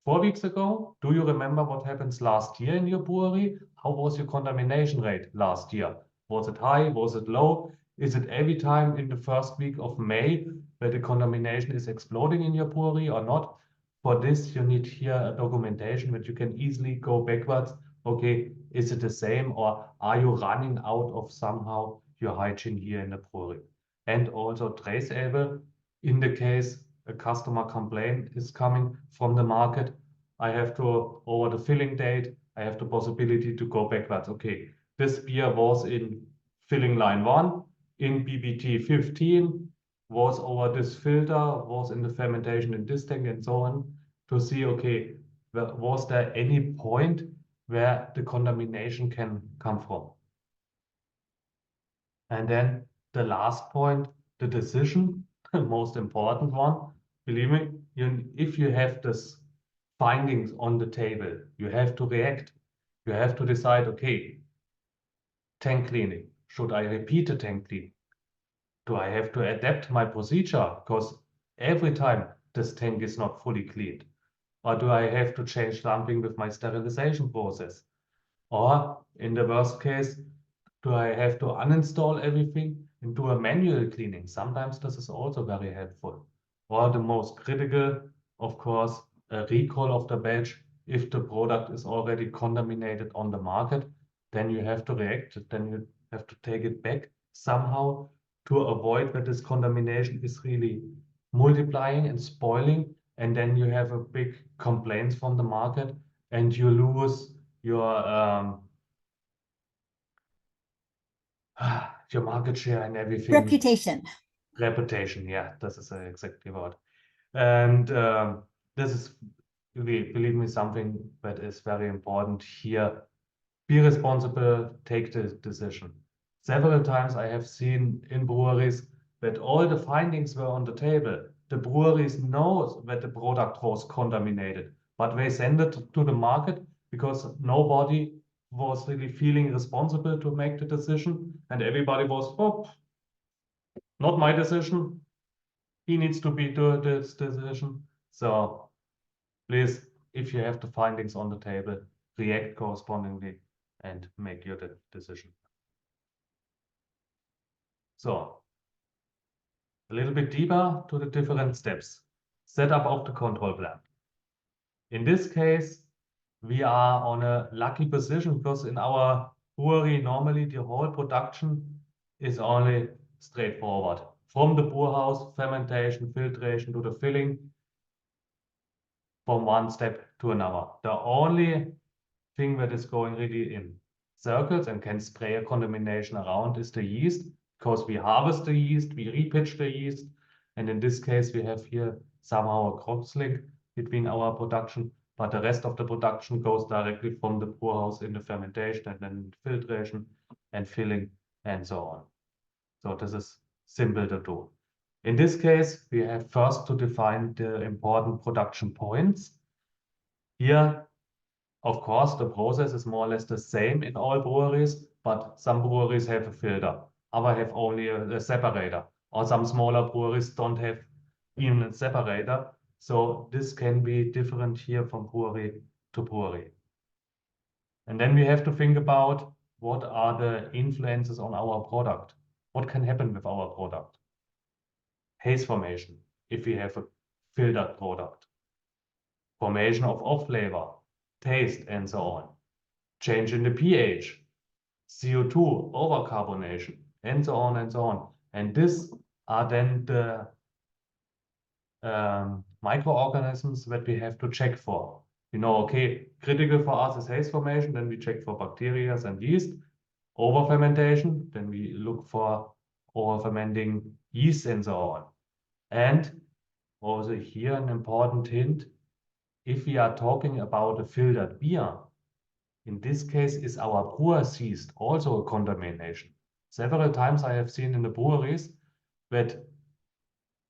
Speaker 2: 4 weeks ago, do you remember what happens last year in your brewery? How was your contamination rate last year? Was it high? Was it low? Is it every time in the first week of May where the contamination is exploding in your brewery or not? For this, you need here a documentation that you can easily go backwards. Okay, is it the same, or are you running out of somehow your hygiene here in the brewery? And also traceable in the case a customer complaint is coming from the market. I have to, over the filling date, I have the possibility to go backwards. Okay, this beer was in filling line 1, in BBT 15, was over this filter, was in the fermentation in this tank, and so on, to see, okay, was there any point where the contamination can come from? And then the last point, the decision, the most important one. Believe me, if you have this findings on the table, you have to react. You have to decide, okay, tank cleaning. Should I repeat the tank cleaning? Do I have to adapt my procedure? Because every time this tank is not fully cleaned. Or do I have to change something with my sterilization process? Or in the worst case, do I have to uninstall everything and do a manual cleaning? Sometimes this is also very helpful. Or the most critical, of course, a recall of the batch. If the product is already contaminated on the market, then you have to react. Then you have to take it back somehow to avoid that this contamination is really multiplying and spoiling. And then you have a big complaints from the market and you lose your market share and everything.
Speaker 3: Reputation.
Speaker 2: Reputation, yeah, this is exactly what. And this is, believe me, something that is very important here. Be responsible, take the decision. Several times I have seen in breweries that all the findings were on the table. The breweries know that the product was contaminated, but they send it to the market because nobody was really feeling responsible to make the decision, and everybody was, oh, not my decision. He needs to do this decision. So please, if you have the findings on the table, react correspondingly and make your decision. So a little bit deeper to the different steps. Setup of the control plan. In this case, we are on a lucky position because in our brewery, normally the whole production is only straightforward. From the brew house, fermentation, filtration to the filling, from one step to another. The only thing that is going really in circles and can spray a contamination around is the yeast, because we harvest the yeast, we repitch the yeast, and in this case we have here somehow a cross-link between our production, but the rest of the production goes directly from the brew house in the fermentation and then filtration and filling and so on. So this is simple to do. In this case, we have first to define the important production points. Here, of course, the process is more or less the same in all breweries, but some breweries have a filter, others have only a separator, or some smaller breweries don't have even a separator. So this can be different here from brewery to brewery. And then we have to think about what are the influences on our product. What can happen with our product? Haze formation, if we have a filtered product. Formation of off flavor, taste, and so on. Change in the pH, CO2, overcarbonation, and so on and so on. And these are then the microorganisms that we have to check for. You know, okay, critical for us is haze formation, then we check for bacteria and yeast. Over fermentation, then we look for over fermenting yeast and so on. And also here an important hint, if we are talking about a filtered beer, in this case is our brewer's yeast also a contamination. Several times I have seen in the breweries that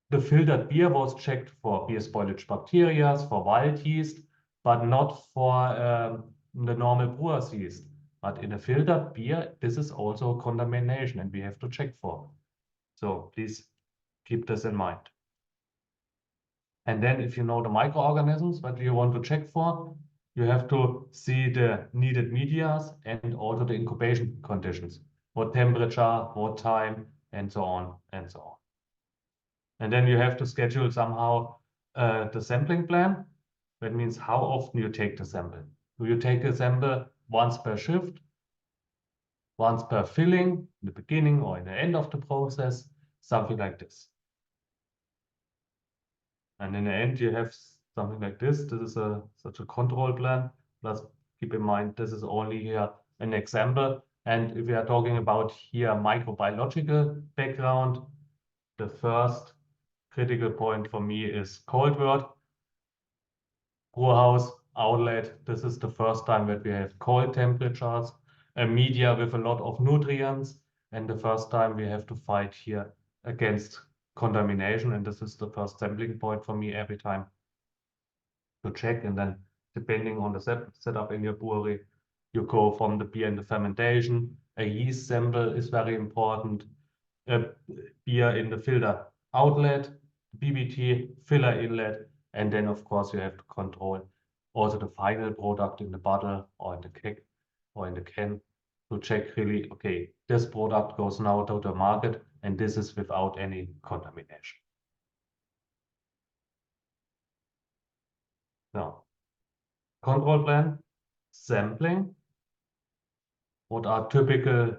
Speaker 2: the filtered beer was checked for beer spoilage bacteria, for wild yeast, but not for the normal brewer's yeast. But in a filtered beer, this is also a contamination and we have to check for. So please keep this in mind. And then if you know the microorganisms that you want to check for, you have to see the needed medias and also the incubation conditions. What temperature, what time, and so on and so on. And then you have to schedule somehow the sampling plan. That means how often you take the sample. Do you take a sample once per shift, once per filling, in the beginning or in the end of the process, something like this. And in the end, you have something like this. This is such a control plan. Plus, keep in mind, this is only here an example. And if we are talking about here microbiological background, the first critical point for me is cold word. Brew house, outlet. This is the first time that we have cold temperatures, a media with a lot of nutrients, and the first time we have to fight here against contamination, and this is the first sampling point for me every time to check. And then depending on the setup in your brewery, you go from the beer and the fermentation. A yeast sample is very important. A beer in the filter outlet, BBT, filler inlet, and then of course you have to control also the final product in the bottle or in the keg or in the can to check really, okay, this product goes now to the market and this is without any contamination. Now, control plan, sampling. What are typical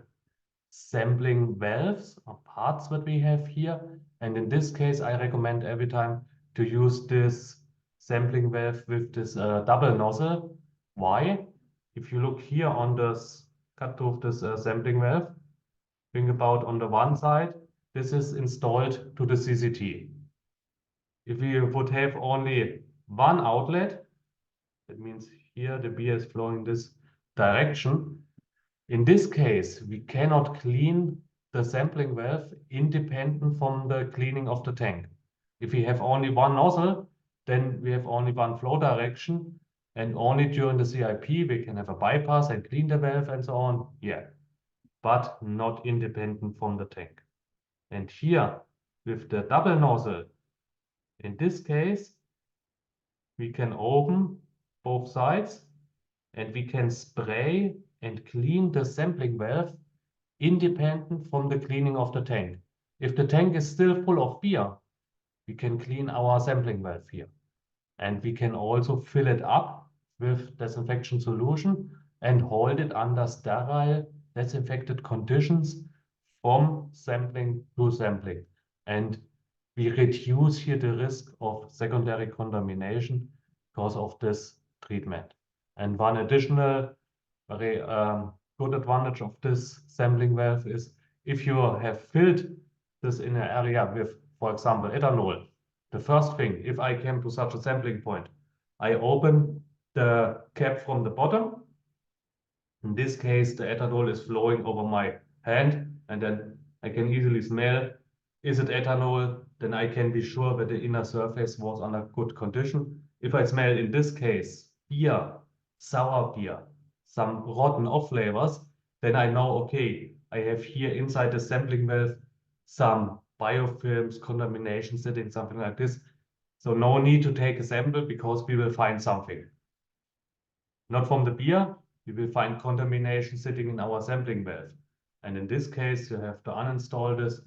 Speaker 2: sampling valves or parts that we have here? And in this case, I recommend every time to use this sampling valve with this double nozzle. Why? If you look here on this cutoff, this sampling valve, think about on the one side, this is installed to the CCT. If we would have only one outlet, that means here the beer is flowing this direction. In this case, we cannot clean the sampling valve independent from the cleaning of the tank. If we have only one nozzle, then we have only one flow direction, and only during the CIP we can have a bypass and clean the valve and so on. Yeah, but not independent from the tank. And here, with the double nozzle, in this case, we can open both sides and we can spray and clean the sampling valve independent from the cleaning of the tank. If the tank is still full of beer, we can clean our sampling valve here. And we can also fill it up with disinfection solution and hold it under sterile, disinfected conditions from sampling to sampling. And we reduce here the risk of secondary contamination because of this treatment. And one additional very good advantage of this sampling valve is if you have filled this in an area with, for example, ethanol, the first thing, if I came to such a sampling point, I open the cap from the bottom. In this case, the ethanol is flowing over my hand, and then I can easily smell, is it ethanol? Then I can be sure that the inner surface was under good condition. If I smell, in this case, beer, sour beer, some rotten off flavors, then I know, okay, I have here inside the sampling valve some biofilms, contamination sitting, something like this. So no need to take a sample because we will find something. Not from the beer, we will find contamination sitting in our sampling valve. And in this case, you have to uninstall this,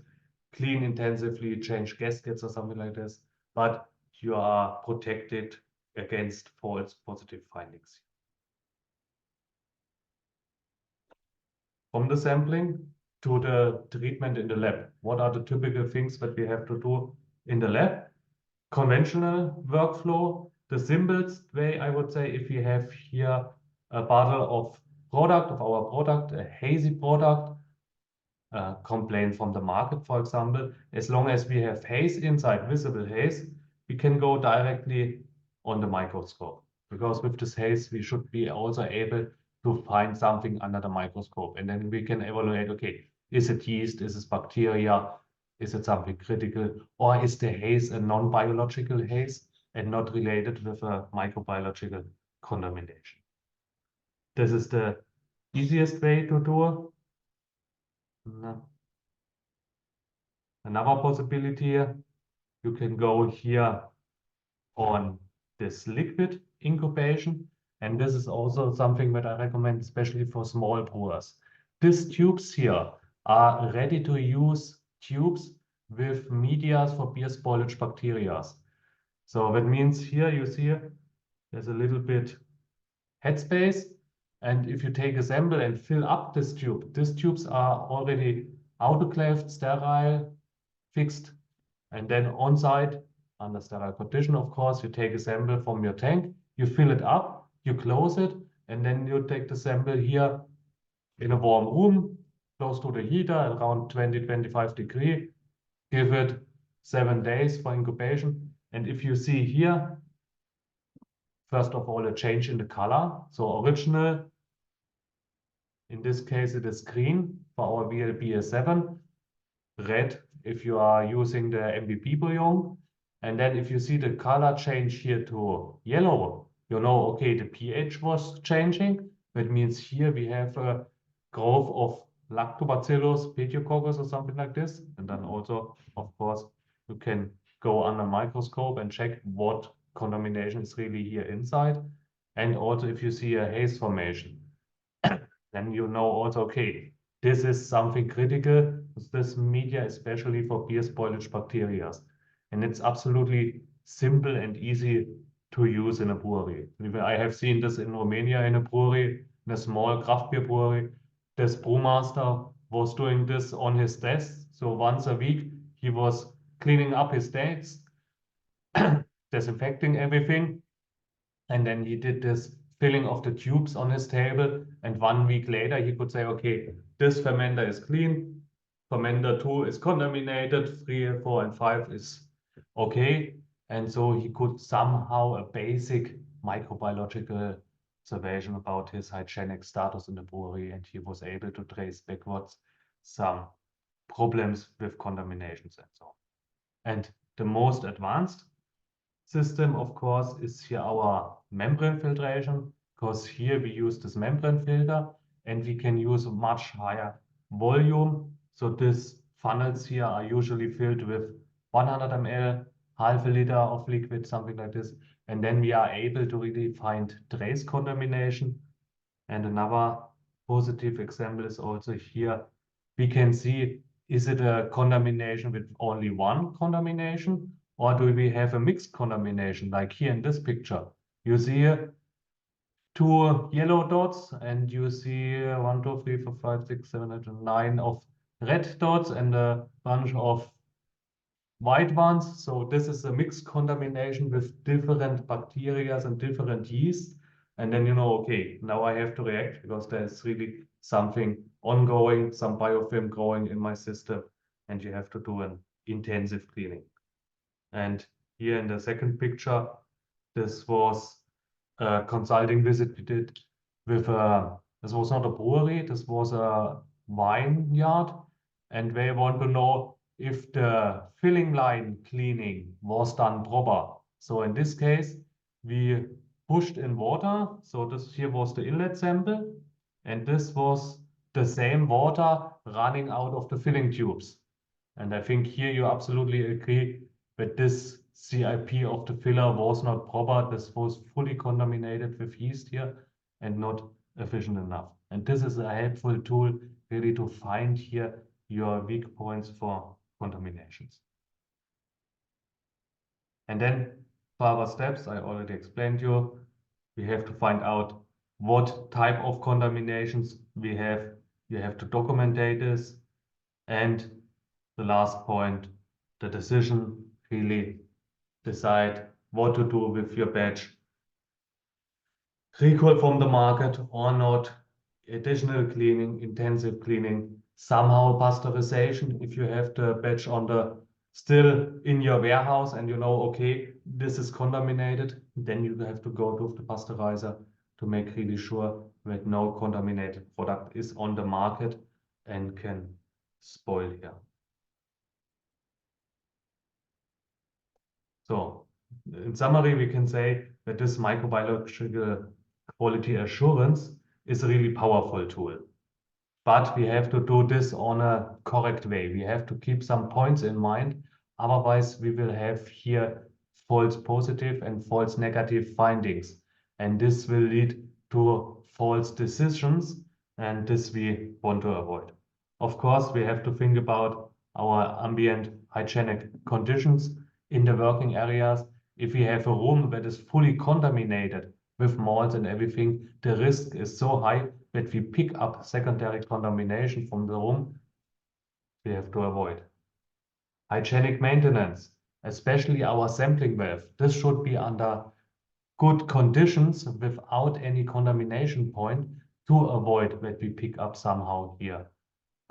Speaker 2: clean intensively, change gaskets or something like this, but you are protected against false positive findings. From the sampling to the treatment in the lab, what are the typical things that we have to do in the lab? Conventional workflow, the simplest way, I would say, if we have here a bottle of product, of our product, a hazy product, complaint from the market, for example, as long as we have haze inside, visible haze, we can go directly on the microscope. Because with this haze, we should be also able to find something under the microscope. And then we can evaluate, okay, is it yeast, is it bacteria, is it something critical, or is the haze a non-biological haze and not related with a microbiological contamination? This is the easiest way to do. Another possibility, you can go here on this liquid incubation. And this is also something that I recommend, especially for small brewers. These tubes here are ready to use tubes with media for beer spoilage bacteria. So that means here you see there's a little bit headspace. And if you take a sample and fill up this tube, these tubes are already autoclaved, sterile, fixed. And then on site, under sterile condition, of course, you take a sample from your tank, you fill it up, you close it, and then you take the sample here in a warm room, close to the heater at around 20-25 degrees, give it 7 days for incubation. And if you see here, first of all, a change in the color. So original, in this case, it is green for our VLB 7, red if you are using the MVP bouillon. And then if you see the color change here to yellow, you know, okay, the pH was changing. That means here we have a growth of lactobacillus, pediococcus or something like this. And then also, of course, you can go under microscope and check what contamination is really here inside. And also if you see a haze formation, then you know also, okay, this is something critical. This media, especially for beer spoilage bacteria. And it's absolutely simple and easy to use in a brewery. I have seen this in Romania in a brewery, in a small craft beer brewery. This brewmaster was doing this on his desk. So once a week, he was cleaning up his desk, disinfecting everything. And then he did this filling of the tubes on his table. And 1 week later, he could say, okay, this fermenter is clean. Fermenter 2 is contaminated. 3, 4, and 5 is okay. And so he could somehow a basic microbiological observation about his hygienic status in the brewery. And he was able to trace backwards some problems with contaminations and so on. And the most advanced system, of course, is here our membrane filtration, because here we use this membrane filter and we can use a much higher volume. So these funnels here are usually filled with 100 ml, half a liter of liquid, something like this. And then we are able to really find trace contamination. And another positive example is also here. We can see, is it a contamination with only one contamination, or do we have a mixed contamination? Like here in this picture, you see 2 yellow dots, and you see 1, 2, 3, 4, 5, 6, 7, 8, 9 of red dots and a bunch of white ones. So this is a mixed contamination with different bacteria and different yeast. And then you know, okay, now I have to react because there's really something ongoing, some biofilm growing in my system, and you have to do an intensive cleaning. And here in the second picture, this was a consulting visit we did with this was not a brewery, this was a vineyard, and they want to know if the filling line cleaning was done proper. So in this case, we pushed in water. So this here was the inlet sample, and this was the same water running out of the filling tubes. And I think here you absolutely agree that this CIP of the filler was not proper. This was fully contaminated with yeast here and not efficient enough. And this is a helpful tool really to find here your weak points for contaminations. And then further steps, I already explained you. We have to find out what type of contaminations we have. You have to document this. And the last point, the decision, really decide what to do with your batch. Recall from the market or not, additional cleaning, intensive cleaning, somehow pasteurization. If you have the batch on the still in your warehouse and you know, okay, this is contaminated, then you have to go to the pasteurizer to make really sure that no contaminated product is on the market and can spoil here. So in summary, we can say that this microbiological quality assurance is a really powerful tool. But we have to do this on a correct way. We have to keep some points in mind. Otherwise, we will have here false positive and false negative findings. And this will lead to false decisions. And this we want to avoid. Of course, we have to think about our ambient hygienic conditions in the working areas. If we have a room that is fully contaminated with molds and everything, the risk is so high that we pick up secondary contamination from the room. We have to avoid. Hygienic maintenance, especially our sampling valve. This should be under good conditions without any contamination point to avoid that we pick up somehow here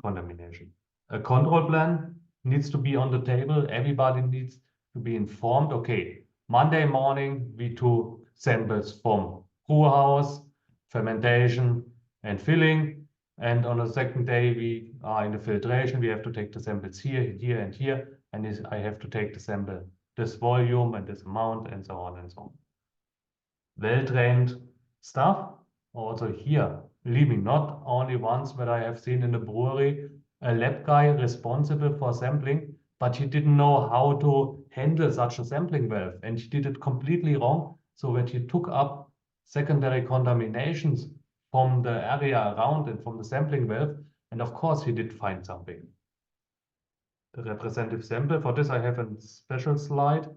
Speaker 2: contamination. A control plan needs to be on the table. Everybody needs to be informed. Okay, Monday morning we do samples from brew house, fermentation and filling. And on the second day we are in the filtration. We have to take the samples here, here and here. And I have to take the sample, this volume and this amount and so on and so on. Well-trained staff also here. Believe me, not only ones that I have seen in the brewery, a lab guy responsible for sampling, but he didn't know how to handle such a sampling valve, and he did it completely wrong, so that he took up secondary contaminations from the area around and from the sampling valve, and of course he did find something. The representative sample, for this I have a special slide.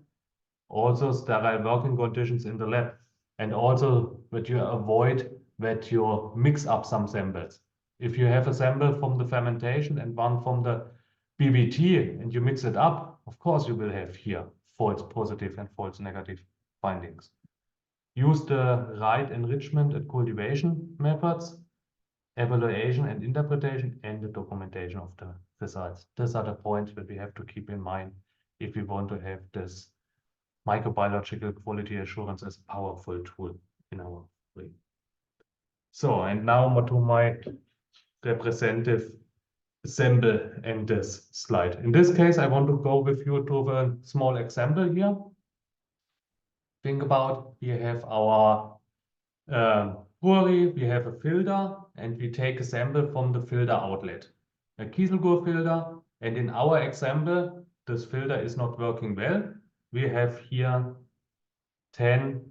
Speaker 2: Also sterile working conditions in the lab, and also that you avoid that you mix up some samples. If you have a sample from the fermentation and one from the BBT and you mix it up, of course you will have here false positive and false negative findings. use the right enrichment and cultivation methods, evaluation and interpretation, and the documentation of the results. These are the points that we have to keep in mind if we want to have this microbiological quality assurance as a powerful tool in our way. So, and now to my representative sample in this slide. In this case, I want to go with you to a small example here. Think about, we have our brewery, we have a filter, and we take a sample from the filter outlet, a Kieselguhr filter, and in our example, this filter is not working well. We have here 10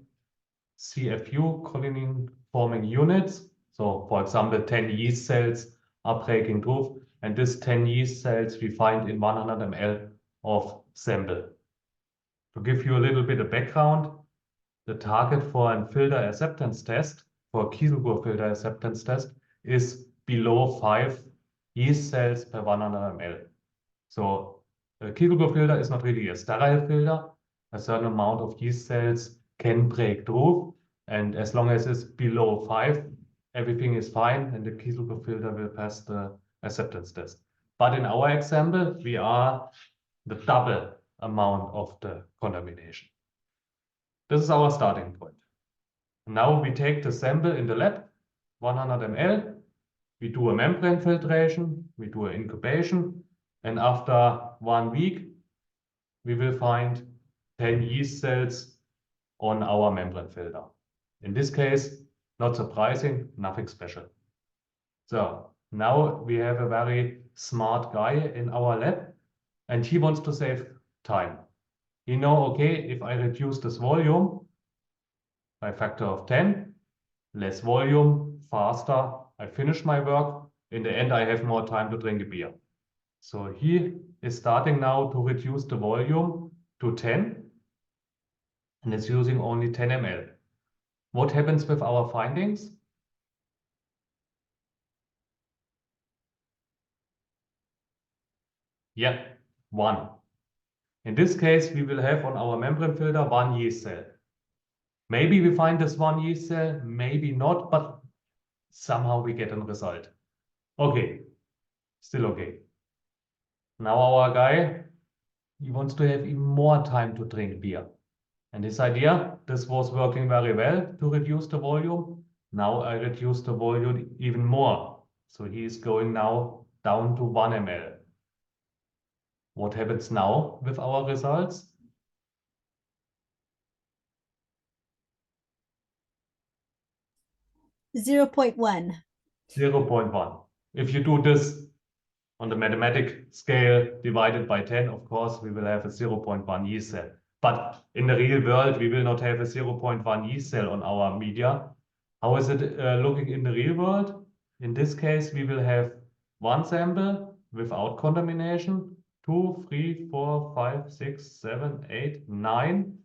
Speaker 2: CFU colony forming units. So for example, 10 yeast cells are breaking through, and this 10 yeast cells we find in 100 ml of sample. To give you a little bit of background, the target for a filter acceptance test, for a Kieselguhr filter acceptance test, is below 5 yeast cells per 100 ml. So a Kieselguhr filter is not really a sterile filter. A certain amount of yeast cells can break through, and as long as it's below 5, everything is fine, and the Kieselguhr filter will pass the acceptance test. But in our example, we are the double amount of the contamination. This is our starting point. Now we take the sample in the lab, 100 ml, we do a membrane filtration, we do an incubation, and after 1 week, we will find 10 yeast cells on our membrane filter. In this case, not surprising, nothing special. So now we have a very smart guy in our lab, and he wants to save time. He knows, okay, if I reduce this volume by a factor of 10, less volume, faster, I finish my work. In the end, I have more time to drink a beer. So he is starting now to reduce the volume to 10, and is using only 10 ml. What happens with our findings? Yeah, 1. In this case, we will have on our membrane filter 1 yeast cell. Maybe we find this 1 yeast cell, maybe not, but somehow we get a result. Okay, still okay. Now our guy, he wants to have even more time to drink beer. And his idea, this was working very well to reduce the volume. Now I reduce the volume even more. So he is going now down to 1 ml. What happens now with our results?
Speaker 3: Zero 0.1.
Speaker 2: 0.1. If you do this on the mathematic scale divided by 10, of course, we will have a 0.1 yeast cell. But in the real world, we will not have a 0.1 yeast cell on our media. How is it looking in the real world? In this case, we will have 1 sample without contamination, 2, 3, 4, 5, 6, 7, 8, 9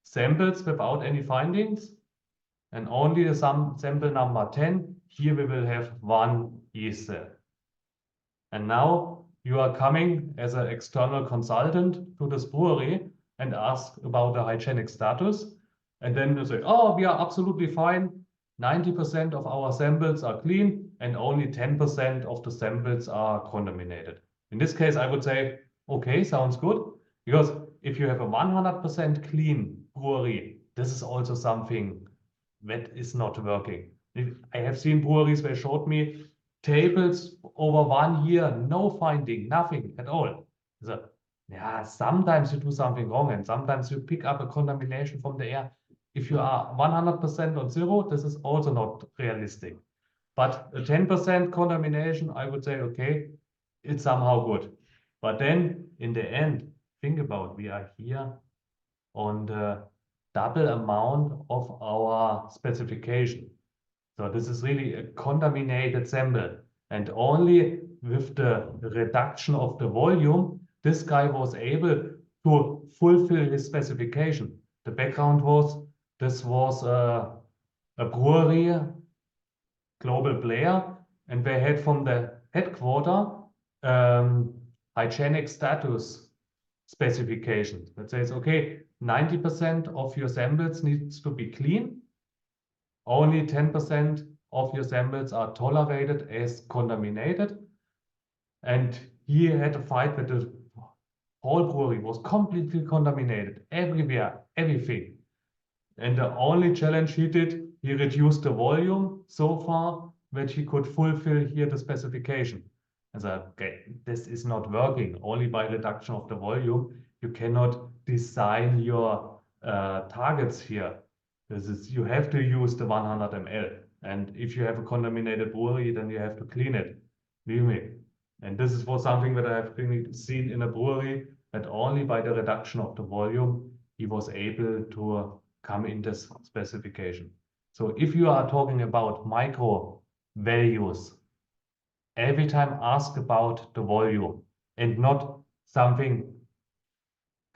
Speaker 2: samples without any findings. And only the sample number 10, here we will have 1 yeast cell. And now you are coming as an external consultant to this brewery and ask about the hygienic status. And then you say, oh, we are absolutely fine. 90% of our samples are clean and only 10% of the samples are contaminated. In this case, I would say, okay, sounds good. Because if you have a 100% clean brewery, this is also something that is not working. I have seen breweries where showed me tables over 1 year, no finding, nothing at all. So, yeah, sometimes you do something wrong and sometimes you pick up a contamination from the air. If you are 100% on zero, this is also not realistic. But a 10% contamination, I would say, okay, it's somehow good. But then in the end, think about, we are here on the double amount of our specification. So this is really a contaminated sample. And only with the reduction of the volume, this guy was able to fulfill his specification. The background was, this was a brewery, global player, and they had from the headquarter hygienic status specification that says, okay, 90% of your samples needs to be clean only 10% of your samples are tolerated as contaminated. And he had a fight with the whole brewery, was completely contaminated everywhere, everything. And the only challenge he did, he reduced the volume so far that he could fulfill here the specification. And said, okay, this is not working. Only by reduction of the volume, you cannot design your targets here. You have to use the 100 ml. And if you have a contaminated brewery, then you have to clean it. Believe me. And this is for something that I have seen in a brewery, that only by the reduction of the volume, he was able to come in this specification. So if you are talking about micro values, every time ask about the volume and not something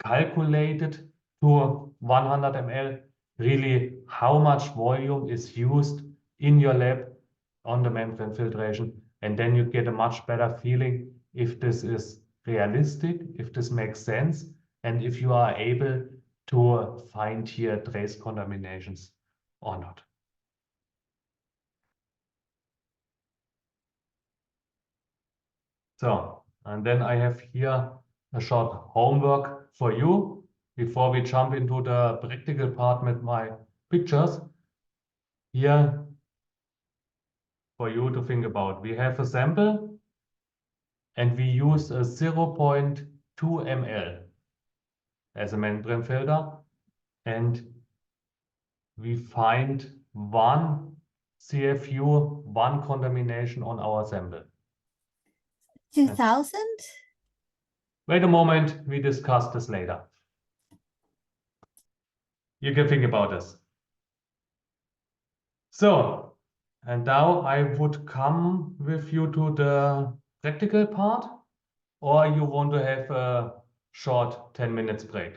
Speaker 2: calculated to 100 ml, really how much volume is used in your lab on the membrane filtration. And then you get a much better feeling if this is realistic, if this makes sense, and if you are able to find here trace contaminations or not. So, and then I have here a short homework for you before we jump into the practical part with my pictures. Here for you to think about. We have a sample and we use a 0.2 ml as a membrane filter, and we find one CFU, one contamination on our sample.
Speaker 3: 2000?
Speaker 2: Wait a moment, we discuss this later. You can think about this. So, and now I would come with you to the practical part, or you want to have a short 10 minutes break?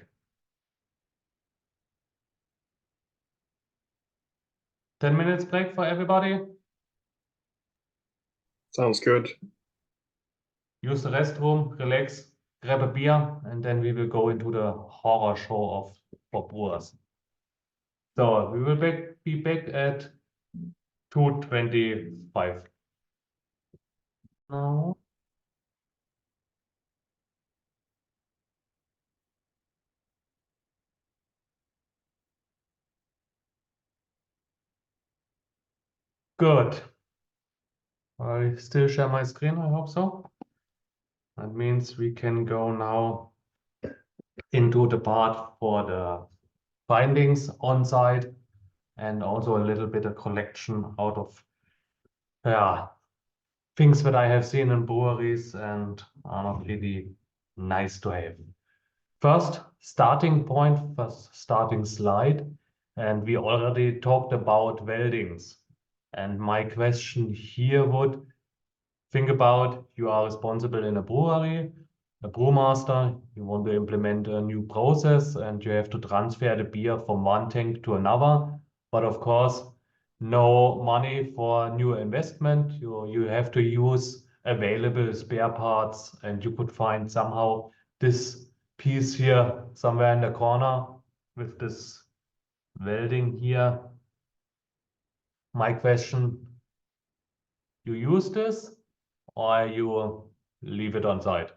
Speaker 2: 10 minutes break for everybody?
Speaker 4: Sounds good.
Speaker 2: Use the restroom, relax, grab a beer, and then we will go into the horror show for brewers. So we will be back at 2:25. Now. Good. I still share my screen, I hope so. That means we can go now into the part for the findings on site and also a little bit of collection out of things that I have seen in breweries and are not really nice to have. First starting point, first starting slide, and we already talked about weldings. And my question here would, think about you are responsible in a brewery, a brewmaster, you want to implement a new process and you have to transfer the beer from one tank to another. But of course, no money for new investment. You have to use available spare parts, and you could find somehow this piece here somewhere in the corner with this welding here. My question, you use this or you leave it on site?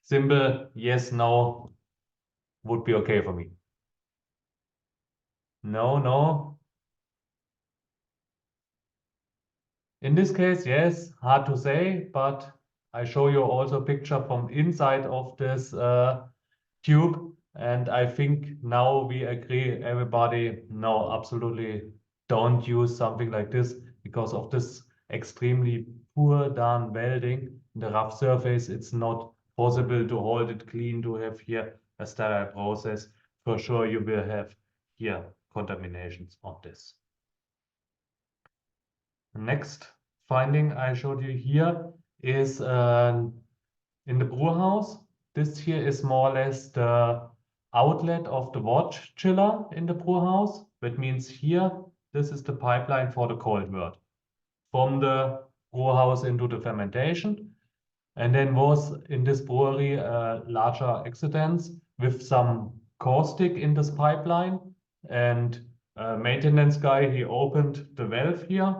Speaker 2: Simple yes, no would be okay for me. No, no. In this case, yes, hard to say, but I show you also a picture from inside of this tube. And I think now we agree, everybody, no, absolutely don't use something like this because of this extremely poor done welding. The rough surface, it's not possible to hold it clean, to have here a sterile process. For sure, you will have here contaminations on this. Next finding I showed you here is in the brew house. This here is more or less the outlet of the water chiller in the brew house. That means here, this is the pipeline for the cold wort from the brew house into the fermentation. And then was in this brewery larger accidents with some caustic in this pipeline. And maintenance guy, he opened the valve here,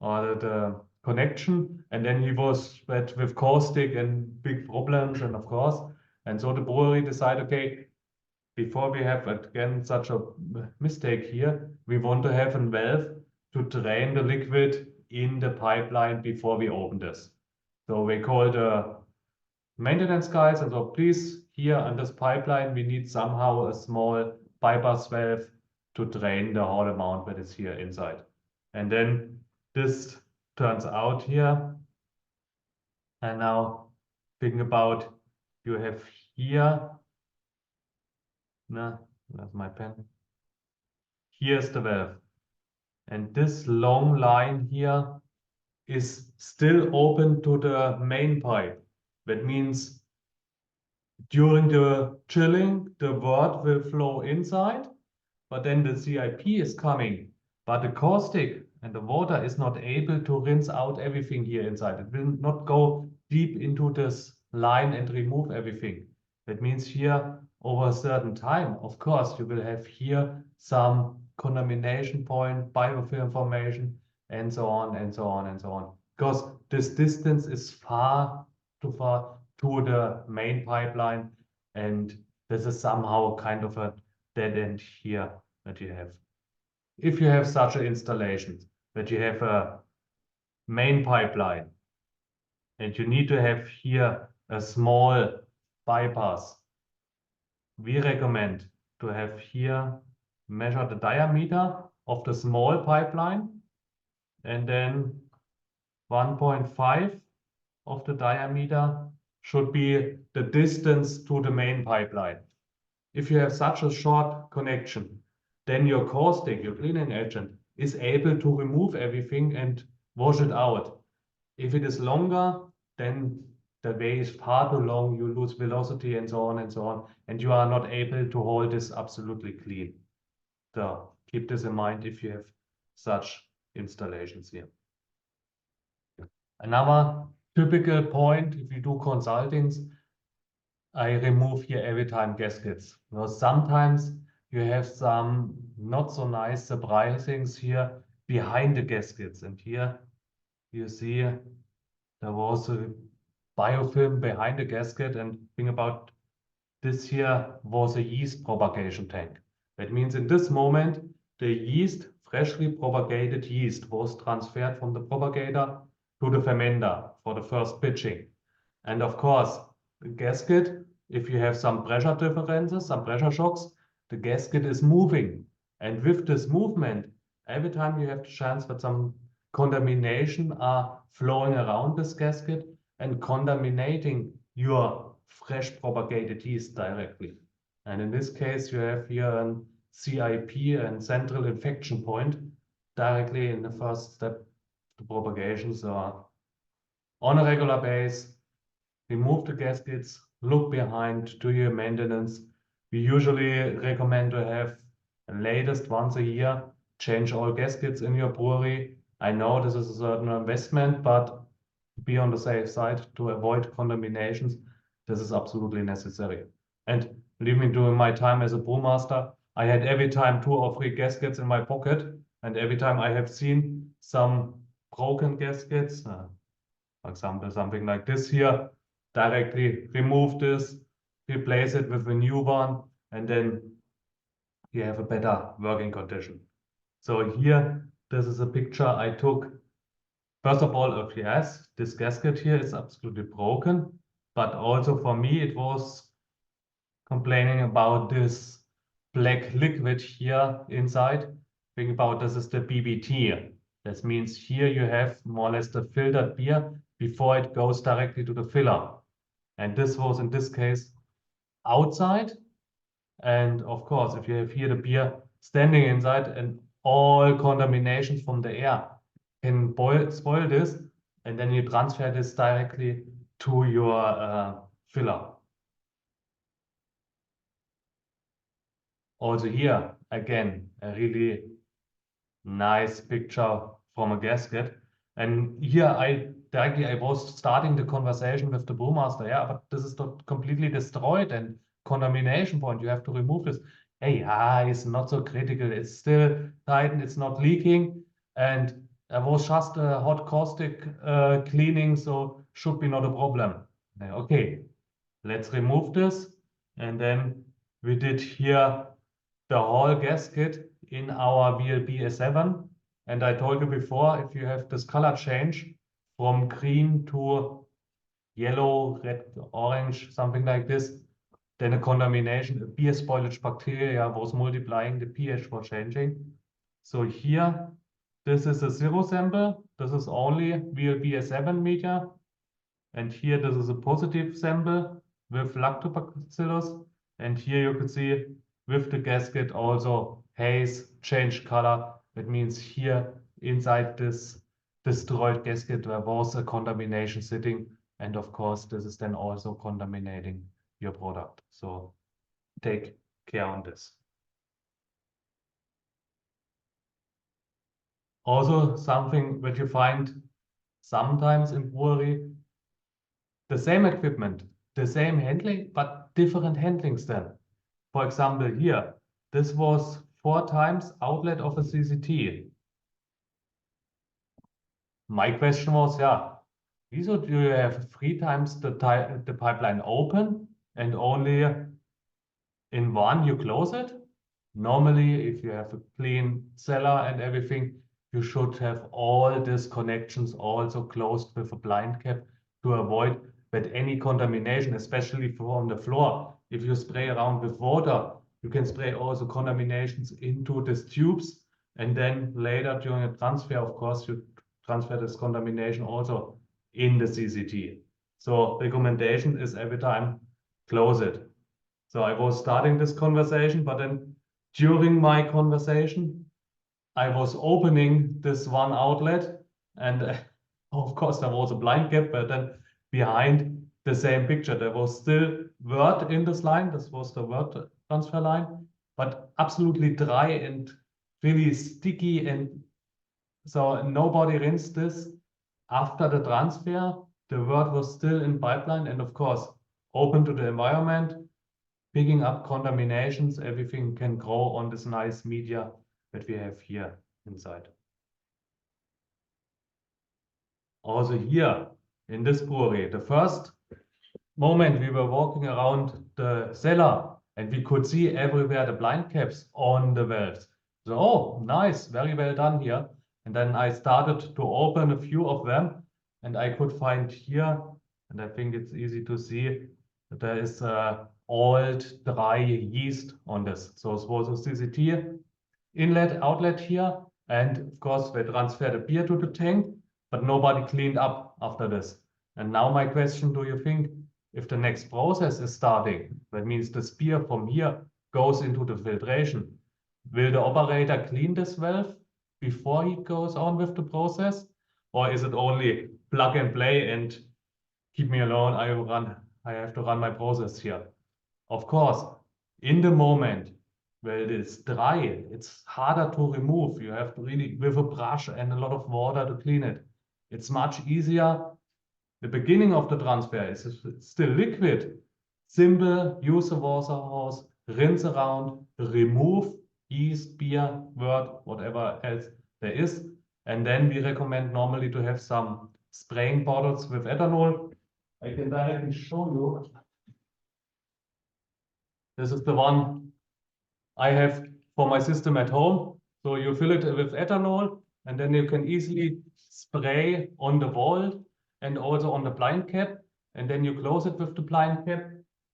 Speaker 2: or the connection, and then he was met with caustic and big problems, and of course, and so the brewery decided, okay, before we have again such a mistake here, we want to have a valve to drain the liquid in the pipeline before we open this. So we called the maintenance guys, and so please, here on this pipeline, we need somehow a small bypass valve to drain the whole amount that is here inside. And then this turns out here. And now think about, you have here, no, that's my pen. Here's the valve. And this long line here is still open to the main pipe. That means during the chilling, the wort will flow inside, but then the CIP is coming. But the caustic and the water is not able to rinse out everything here inside. It will not go deep into this line and remove everything. That means here, over a certain time, of course, you will have here some contamination point, biofilm formation, and so on, and so on, and so on. Because this distance is far too far to the main pipeline, and this is somehow kind of a dead end here that you have. If you have such an installation, that you have a main pipeline, and you need to have here a small bypass, we recommend to have here, measure the diameter of the small pipeline, and then 1.5 of the diameter should be the distance to the main pipeline. If you have such a short connection, then your caustic, your cleaning agent, is able to remove everything and wash it out. If it is longer, then the way is far too long, you lose velocity and so on, and you are not able to hold this absolutely clean. So keep this in mind if you have such installations here. Another typical point, if you do consultings, I remove here every time gaskets. Because sometimes you have some not so nice surprisings here behind the gaskets. And here you see there was a biofilm behind the gasket, and think about this here was a yeast propagation tank. That means in this moment, the yeast, freshly propagated yeast, was transferred from the propagator to the fermenter for the first pitching. And of course, the gasket, if you have some pressure differences, some pressure shocks, the gasket is moving. And with this movement, every time you have the chance that some contamination are flowing around this gasket and contaminating your fresh propagated yeast directly. And in this case, you have here a CIP and central infection point directly in the first step to propagation. So on a regular basis, remove the gaskets, look behind, do your maintenance. We usually recommend to have latest once a year, change all gaskets in your brewery. I know this is a certain investment, but be on the safe side to avoid contaminations. This is absolutely necessary. And believe me, during my time as a brewmaster, I had every time 2 or 3 gaskets in my pocket. And every time I have seen some broken gaskets, for example, something like this here, directly remove this, replace it with a new one, and then you have a better working condition. So here, this is a picture I took. First of all, yes, this gasket here is absolutely broken, but also for me, it was complaining about this black liquid here inside. Think about this is the BBT. This means here you have more or less the filtered beer before it goes directly to the filler. And this was in this case outside. And of course, if you have here the beer standing inside and all contaminations from the air can spoil this, and then you transfer this directly to your filler. Also here, again, a really nice picture from a gasket. And here I was starting the conversation with the brewmaster, yeah, but this is not completely destroyed and contamination point, you have to remove this. hey, it's not so critical. It's still tight, it's not leaking. And there was just a hot caustic cleaning, so should be not a problem. Okay, let's remove this. And then we did here the whole gasket in our VLB S7. And I told you before, if you have this color change from green to yellow, red, orange, something like this, then a contamination, a beer spoilage bacteria was multiplying, the pH was changing. So here, this is a zero sample. This is only VLB S7 media. And here, this is a positive sample with lactobacillus. And here you could see with the gasket also haze, changed color. That means here inside this destroyed gasket, there was a contamination sitting. And of course, this is then also contaminating your product. So take care on this. Also, something that you find sometimes in brewery, the same equipment, the same handling, but different handlings then. For example, here, this was 4 times outlet of a CCT. My question was, yeah, wieso do you have 3 times the pipeline open and only in one you close it? Normally, if you have a clean cellar and everything, you should have all these connections also closed with a blind cap to avoid that any contamination, especially from the floor. If you spray around with water, you can spray also contaminations into these tubes. And then later during a transfer, of course, you transfer this contamination also in the CCT. So recommendation is every time close it. So I was starting this conversation, but then during my conversation, I was opening this one outlet, and of course there was a blind gap, but then behind the same picture, there was still word in this line. This was the word transfer line, but absolutely dry and really sticky. And so nobody rinsed this. After the transfer, the word was still in pipeline and of course, open to the environment, picking up contaminations, everything can grow on this nice media that we have here inside. Also here in this brewery, the first moment we were walking around the cellar and we could see everywhere the blind caps on the valves. So, oh, nice, very well done here. And then I started to open a few of them and I could find here, and I think it's easy to see, that there is old dry yeast on this. So it was a CCT inlet, outlet here. And of course, they transferred the beer to the tank, but nobody cleaned up after this. And now my question, do you think if the next process is starting, that means the beer from here goes into the filtration, will the operator clean this valve before he goes on with the process? Or is it only plug and play and keep me alone, I have to run my process here? Of course, in the moment where it is dry, it's harder to remove. You have to really, with a brush and a lot of water to clean it. It's much easier. The beginning of the transfer is still liquid. Simple, use a water hose, rinse around, remove yeast, beer, wort, whatever else there is. And then we recommend normally to have some spraying bottles with ethanol. I can directly show you. This is the one I have for my system at home. So you fill it with ethanol and then you can easily spray on the wall and also on the blind cap. And then you close it with the blind cap.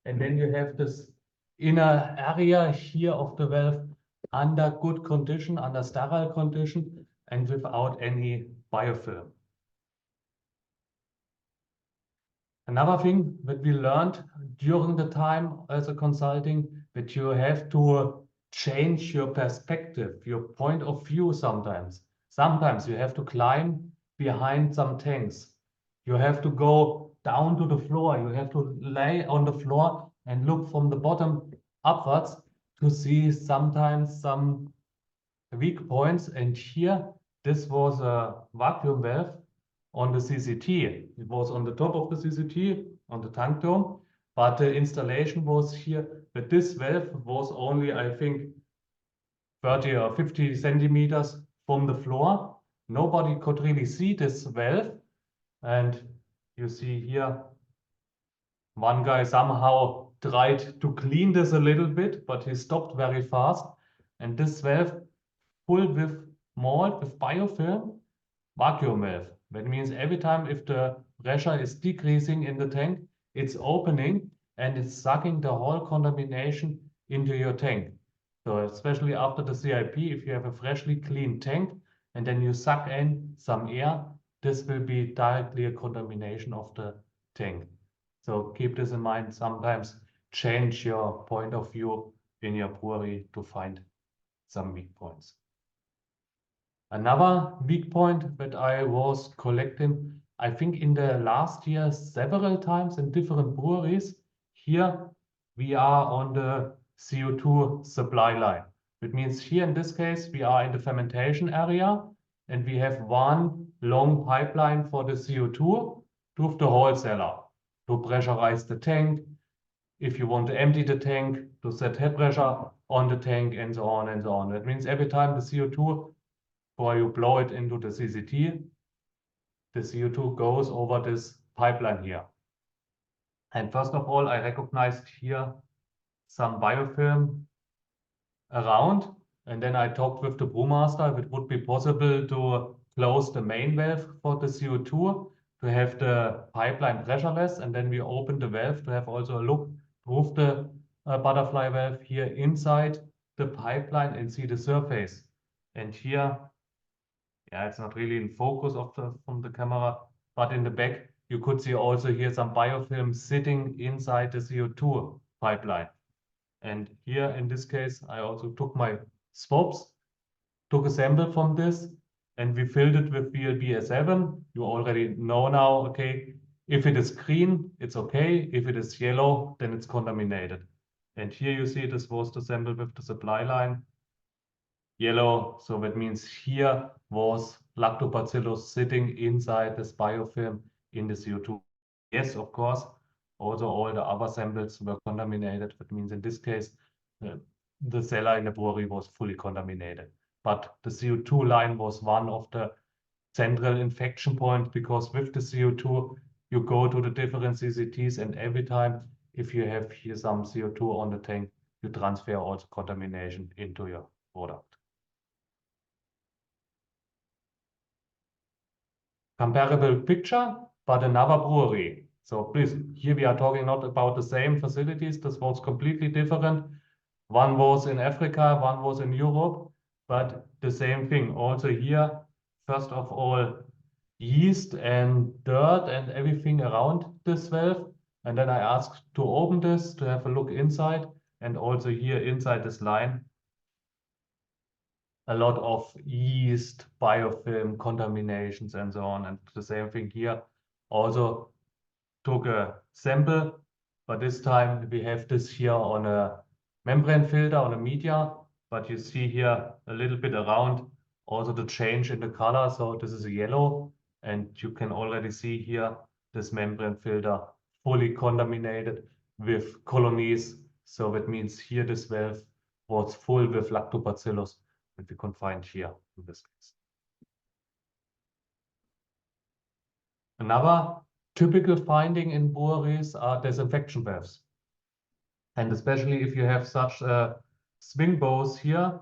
Speaker 2: And then you have this inner area here of the valve under good condition, under sterile condition, and without any biofilm. Another thing that we learned during the time as a consulting, that you have to change your perspective, your point of view sometimes. Sometimes you have to climb behind some tanks. You have to go down to the floor. You have to lay on the floor and look from the bottom upwards to see sometimes some weak points. And here, this was a vacuum valve on the CCT. It was on the top of the CCT, on the tank dome, but the installation was here that this valve was only, I think, 30 or 50 centimeters from the floor. Nobody could really see this valve. And you see here, one guy somehow tried to clean this a little bit, but he stopped very fast. And this valve full with mold, with biofilm, vacuum valve. That means every time if the pressure is decreasing in the tank, it's opening and it's sucking the whole contamination into your tank. So especially after the CIP, if you have a freshly cleaned tank and then you suck in some air, this will be directly a contamination of the tank. So keep this in mind. Sometimes change your point of view in your brewery to find some weak points. Another weak point that I was collecting, I think in the last year several times in different breweries. Here we are on the CO2 supply line. Which means here in this case we are in the fermentation area and we have one long pipeline for the CO2 to the wholesaler to pressurize the tank. If you want to empty the tank, to set head pressure on the tank and so on and so on. That means every time the CO2 or you blow it into the CCT, the CO2 goes over this pipeline here. And first of all, I recognized here some biofilm around, and then I talked with the brewmaster if it would be possible to close the main valve for the CO2 to have the pipeline pressureless, and then we open the valve to have also a look, prove the butterfly valve here inside the pipeline and see the surface. And here, yeah, it's not really in focus from the camera, but in the back, you could see also here some biofilm sitting inside the CO2 pipeline. And here in this case, I also took my swabs, took a sample from this, and we filled it with VLB S7. You already know now, okay, if it is green, it's okay. If it is yellow, then it's contaminated. And here you see this was the sample with the supply line. Yellow, so that means here was lactobacillus sitting inside this biofilm in the CO2. Yes, of course, also all the other samples were contaminated. That means in this case, the cellar in the brewery was fully contaminated. But the CO2 line was one of the central infection points because with the CO2, you go to the different CCTs and every time if you have here some CO2 on the tank, you transfer also contamination into your product. Comparable picture, but another brewery. So please, here we are talking not about the same facilities. This was completely different. One was in Africa, one was in Europe, but the same thing. Also here, first of all, yeast and dirt and everything around this valve. And then I asked to open this, to have a look inside. And also here inside this line, a lot of yeast, biofilm, contaminations, and so on. And the same thing here. Also took a sample, but this time we have this here on a membrane filter, on a media. But you see here a little bit around also the change in the color. So this is a yellow, and you can already see here this membrane filter fully contaminated with colonies. So that means here this valve was full with lactobacillus that we can find here in this case. Another typical finding in breweries are disinfection valves. And especially if you have such swing bows here,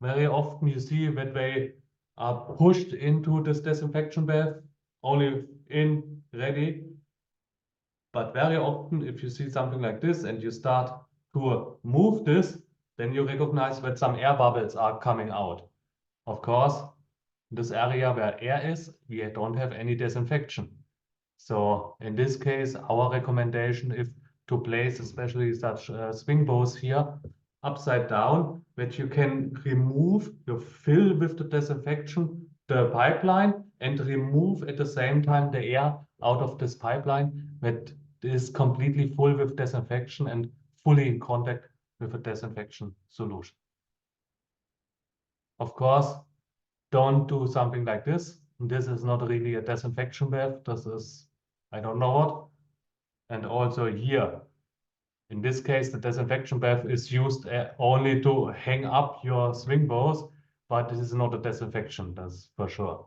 Speaker 2: very often you see that they are pushed into this disinfection valve, only in, ready. But very often if you see something like this and you start to move this, then you recognize that some air bubbles are coming out. Of course, this area where air is, we don't have any disinfection. So in this case, our recommendation is to place especially such swing bows here upside down, that you can remove, you fill with the disinfection the pipeline and remove at the same time the air out of this pipeline that is completely full with disinfection and fully in contact with a disinfection solution. Of course, don't do something like this. This is not really a disinfection valve. This is, I don't know what. And also here, In this case, the disinfection bath is used only to hang up your swing bows, but this is not a disinfection, that's for sure.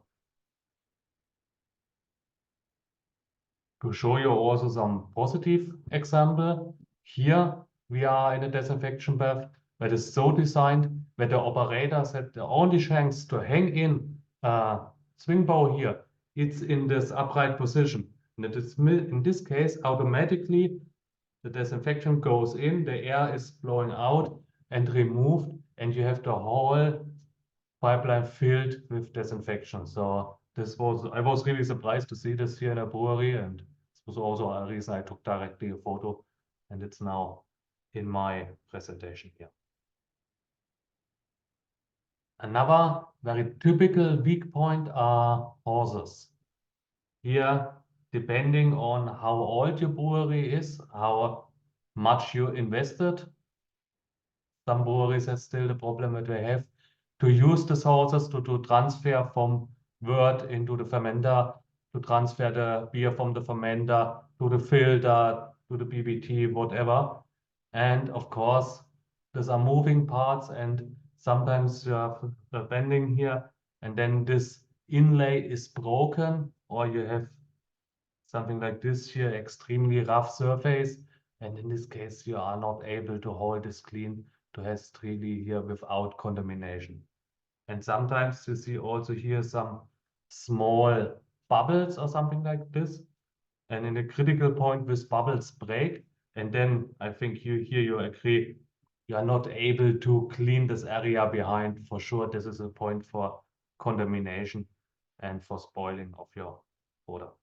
Speaker 2: To show you also some positive example, here we are in a disinfection bath that is so designed that the operators had the only chance to hang in a swing bow here. It's in this upright position. And it is, in this case, automatically the disinfection goes in, the air is blowing out and removed, and you have the whole pipeline filled with disinfection. So I was really surprised to see this here in a brewery, and this was also a reason I took directly a photo, and it's now in my presentation here. Another very typical weak point are hoses. Here, depending on how old your brewery is, how much you invested, some breweries have still the problem that they have to use the hoses to transfer from wort into the fermenter, to transfer the beer from the fermenter to the filter, to the BBT, whatever. And of course, these are moving parts, and sometimes you have the bending here, and then this inlay is broken, or you have something like this here, extremely rough surface. And in this case, you are not able to hold this clean to have really here without contamination. And sometimes you see also here some small bubbles or something like this. And in a critical point, this bubbles break. And then I think you agree, you are not able to clean this area behind. For sure, this is a point for contamination and for spoiling of your product.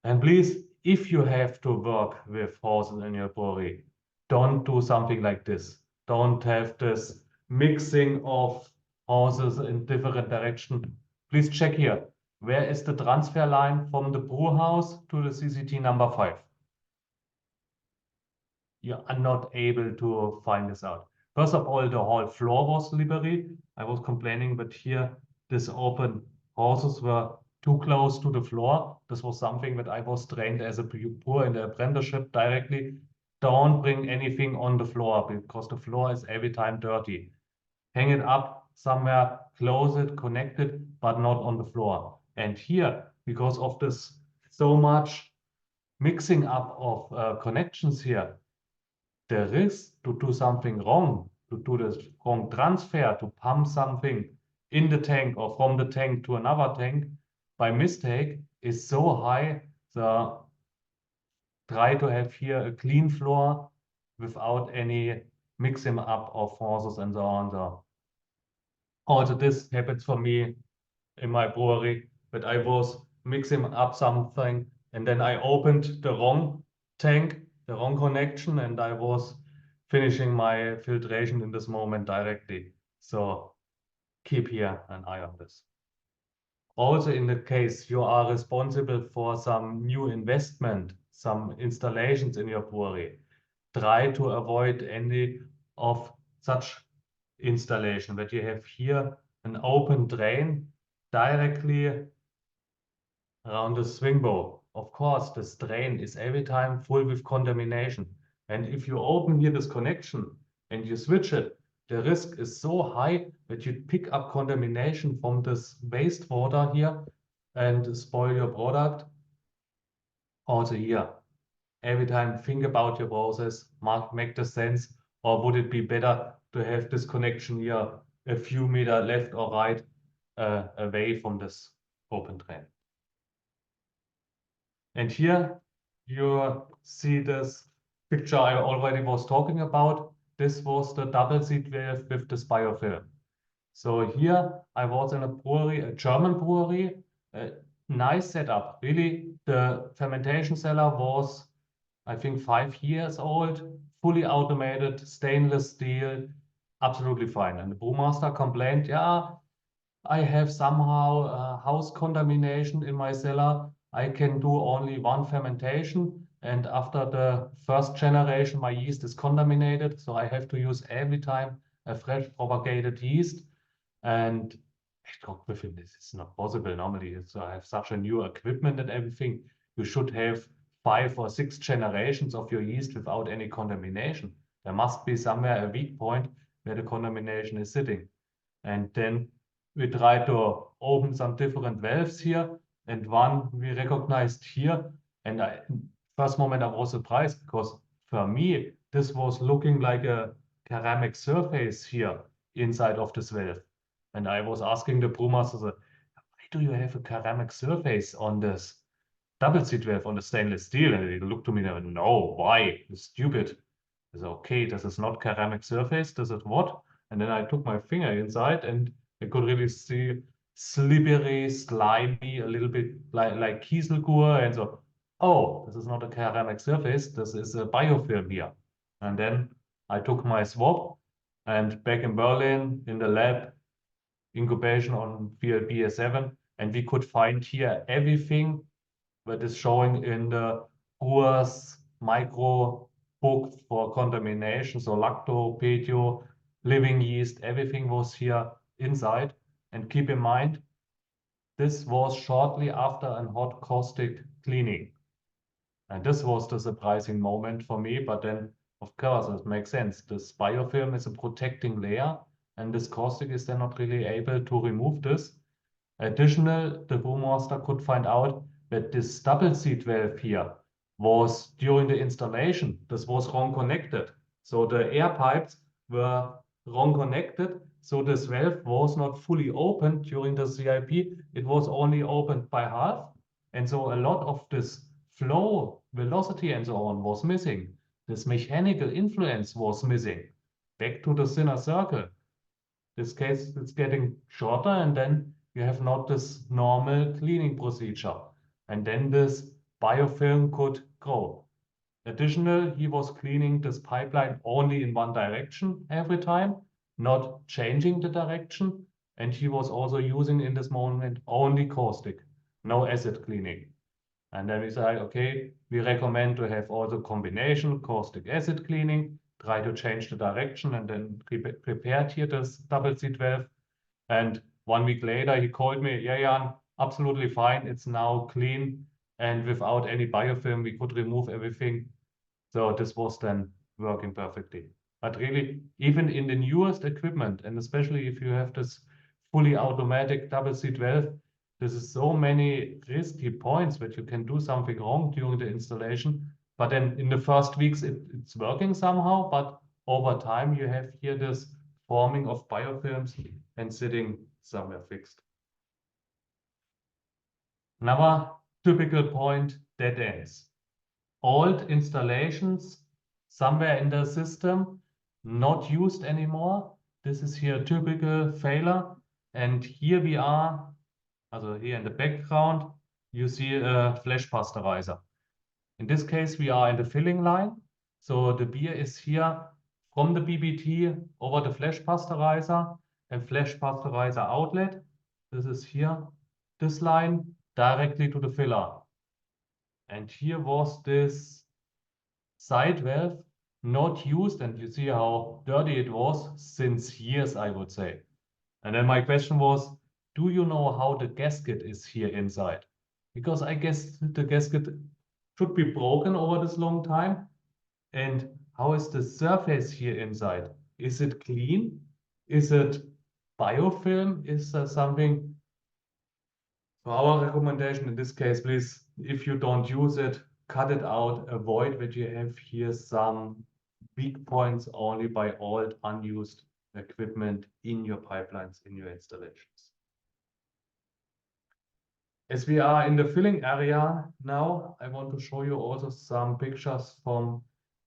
Speaker 2: And please, if you have to work with hoses in your brewery, don't do something like this. Don't have this mixing of hoses in different directions. Please check here. Where is the transfer line from the brew house to the CCT number 5? You are not able to find this out. First of all, the whole floor was slippery. I was complaining, but here this open hoses were too close to the floor. This was something that I was trained as a brewer in the apprenticeship directly. Don't bring anything on the floor because the floor is every time dirty. Hang it up somewhere, close it, connect it, but not on the floor. And here, because of this so much mixing up of connections here, the risk to do something wrong, to do the wrong transfer, to pump something in the tank or from the tank to another tank by mistake is so high. So try to have here a clean floor without any mixing up of hoses and so on. So also this happens for me in my brewery, that I was mixing up something and then I opened the wrong tank, the wrong connection, and I was finishing my filtration in this moment directly. So keep here an eye on this. Also, in the case you are responsible for some new investment, some installations in your brewery, try to avoid any of such installation that you have here an open drain directly around the swing bow. Of course, this drain is every time full with contamination. And if you open here this connection and you switch it, the risk is so high that you pick up contamination from this wastewater here and spoil your product. Also here, every time think about your process, make the sense, or would it be better to have this connection here a few meters left or right away from this open drain. And here you see this picture I already was talking about. This was the double seat valve with this biofilm. So here I was in a brewery, a German brewery, a nice setup. Really, the fermentation cellar was, I think, 5 years old, fully automated, stainless steel, absolutely fine. And the brewmaster complained, yeah, I have somehow house contamination in my cellar. I can do only one fermentation. And after the first generation, my yeast is contaminated. So I have to use every time a fresh propagated yeast. And I talked with him, this is not possible. Normally, so I have such a new equipment and everything. You should have 5 or 6 generations of your yeast without any contamination. There must be somewhere a weak point where the contamination is sitting. And then we try to open some different valves here, and one we recognized here. And first moment I was surprised, because for me this was looking like a ceramic surface here inside of this valve. And I was asking the brewmaster, why do you have a ceramic surface on this double seat valve on the stainless steel? And he looked to me and went, no, why? It's stupid. I said, okay, this is not ceramic surface, this is what? And then I took my finger inside and I could really see slippery, slimy, a little bit like Kieselgur. And so, oh, this is not a ceramic surface, this is a biofilm here. And then I took my swab, and back in Berlin in the lab, incubation on VLB 7, and we could find here everything that is showing in the Brewer's micro book for contamination. So lacto, petio, living yeast, everything was here inside. And keep in mind, this was shortly after a hot caustic cleaning. And this was the surprising moment for me, but then of course it makes sense. This biofilm is a protecting layer, and this caustic is then not really able to remove this. Additional, the brewmaster could find out that this double seat valve here was during the installation, this was wrong connected. So the air pipes were wrong connected. So this valve was not fully opened during the CIP. It was only opened by half. And so a lot of this flow, velocity and so on was missing. This mechanical influence was missing. Back to the thinner circle. This case is getting shorter, and then you have not this normal cleaning procedure. And then this biofilm could grow. Additional, he was cleaning this pipeline only in one direction every time, not changing the direction. And he was also using in this moment only caustic, no acid cleaning. And then we say, okay, we recommend to have also combination caustic acid cleaning, try to change the direction, and then prepared here this double seat valve. And 1 week later, he called me, yeah, Jan, absolutely fine. It's now clean, and without any biofilm, we could remove everything. So this was then working perfectly. But really, even in the newest equipment, and especially if you have this fully automatic double seat valve, this is so many risky points that you can do something wrong during the installation. But then in the first weeks, it's working somehow. But over time, you have here this forming of biofilms and sitting somewhere fixed. Another typical point, dead ends. Old installations somewhere in the system, not used anymore. This is here a typical failure. And here we are, also here in the background, you see a flash pasteurizer. In this case, we are in the filling line. So the beer is here from the BBT over the flash pasteurizer and flash pasteurizer outlet. This is here, this line directly to the filler. And here was this side valve not used, and you see how dirty it was since years, I would say. And then my question was, do you know how the gasket is here inside? Because I guess the gasket should be broken over this long time. And how is the surface here inside? Is it clean? Is it biofilm? Is there something? So our recommendation in this case, please, if you don't use it, cut it out. Avoid that you have here some weak points only by old, unused equipment in your pipelines, in your installations. As we are in the filling area now, I want to show you also some pictures from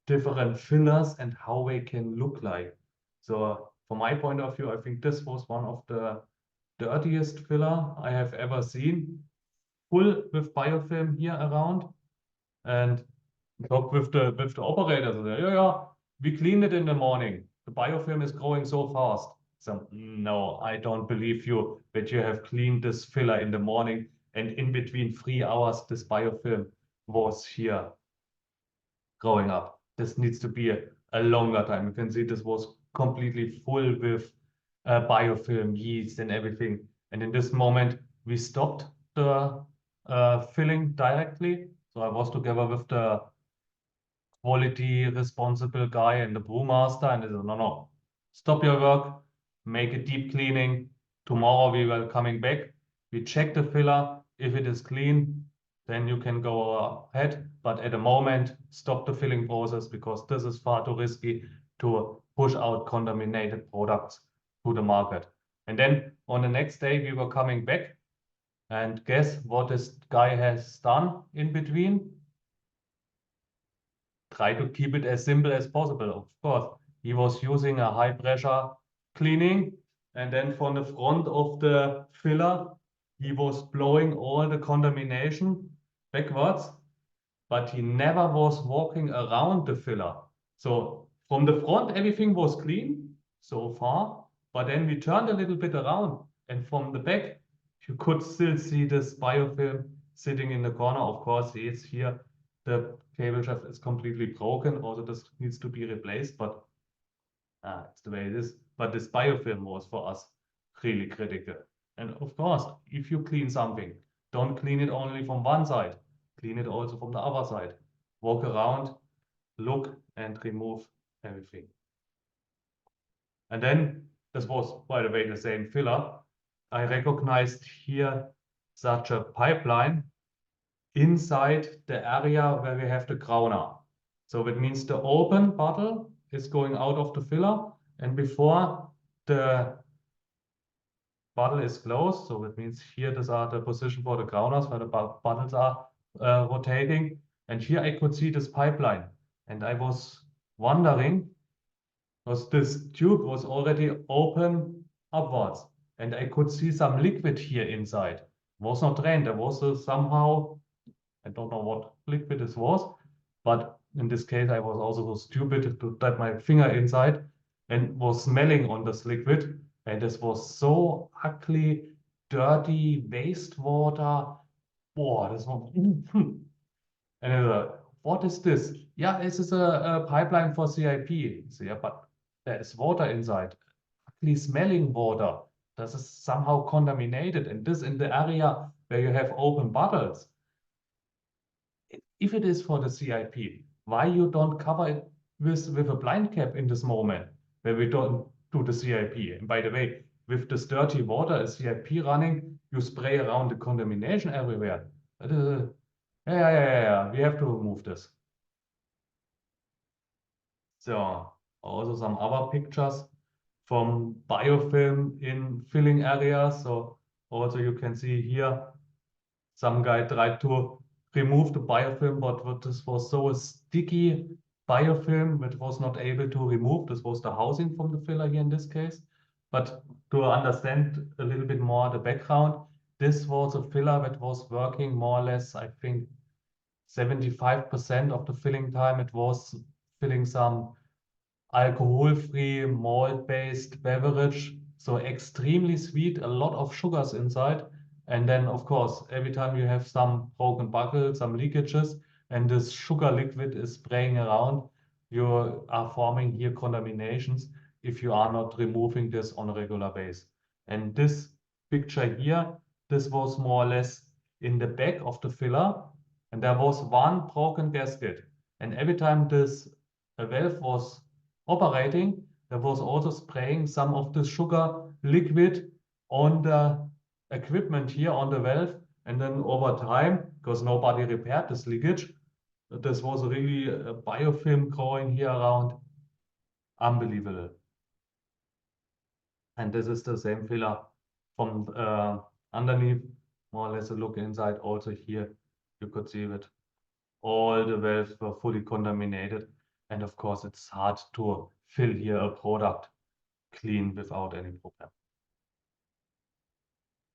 Speaker 2: different fillers and how they can look like. So from my point of view, I think this was one of the dirtiest filler I have ever seen, full with biofilm here around. And talk with the operator. So yeah, we cleaned it in the morning. The biofilm is growing so fast. So no, I don't believe you that you have cleaned this filler in the morning, and in between 3 hours, this biofilm was here growing up. This needs to be a longer time. You can see this was completely full with biofilm, yeast, and everything. And in this moment, we stopped the filling directly. So I was together with the quality responsible guy and the brewmaster, and they said, no, stop your work, make a deep cleaning. Tomorrow we will coming back. We check the filler. If it is clean, then you can go ahead. But at the moment, stop the filling process because this is far too risky to push out contaminated products to the market. And then on the next day, we were coming back. And guess what this guy has done in between? Try to keep it as simple as possible. Of course, he was using a high pressure cleaning, and then from the front of the filler, he was blowing all the contamination backwards, but he never was walking around the filler. So from the front, everything was clean so far, but then we turned a little bit around, and from the back, you could still see this biofilm sitting in the corner. Of course, it's here. The cable shaft is completely broken. Also, this needs to be replaced, but it's the way it is. But this biofilm was for us really critical. And of course, if you clean something, don't clean it only from one side. Clean it also from the other side. Walk around, look, and remove everything. And then, this was, by the way, the same filler. I recognized here such a pipeline inside the area where we have the crowner. So that means the open bottle is going out of the filler, and before the bottle is closed, so that means here these are the position for the crowners where the bottles are rotating. And here I could see this pipeline, and I was wondering, because this tube was already open upwards, and I could see some liquid here inside. It was not drained. There was somehow, I don't know what liquid this was, but in this case, I was also so stupid to tap my finger inside and was smelling on this liquid. And this was so ugly, dirty wastewater. Boah, this was. And what is this? Yeah, this is a pipeline for CIP. So, yeah, but there is water inside. Ugly smelling water. This is somehow contaminated. And this in the area where you have open bottles. If it is for the CIP, why you don't cover it with a blind cap in this moment where we don't do the CIP? And by the way, with this dirty water, a CIP running, you spray around the contamination everywhere. Yeah, we have to remove this. So also some other pictures from biofilm in filling areas. So also you can see here, some guy tried to remove the biofilm, but this was so sticky biofilm that was not able to remove. This was the housing from the filler here in this case. But to understand a little bit more the background, this was a filler that was working more or less, I think, 75% of the filling time. It was filling some alcohol-free, malt-based beverage, so extremely sweet, a lot of sugars inside. And then, of course, every time you have some broken buckle, some leakages, and this sugar liquid is spraying around, you are forming here contaminations if you are not removing this on a regular basis. And this picture here, this was more or less in the back of the filler, and there was one broken gasket. And every time this valve was operating, there was also spraying some of the sugar liquid on the equipment here on the valve. And then over time, because nobody repaired this leakage, this was really a biofilm growing here around. Unbelievable. And this is the same filler from underneath, more or less a look inside. Also here, you could see that all the valves were fully contaminated. And of course, it's hard to fill here a product clean without any problem.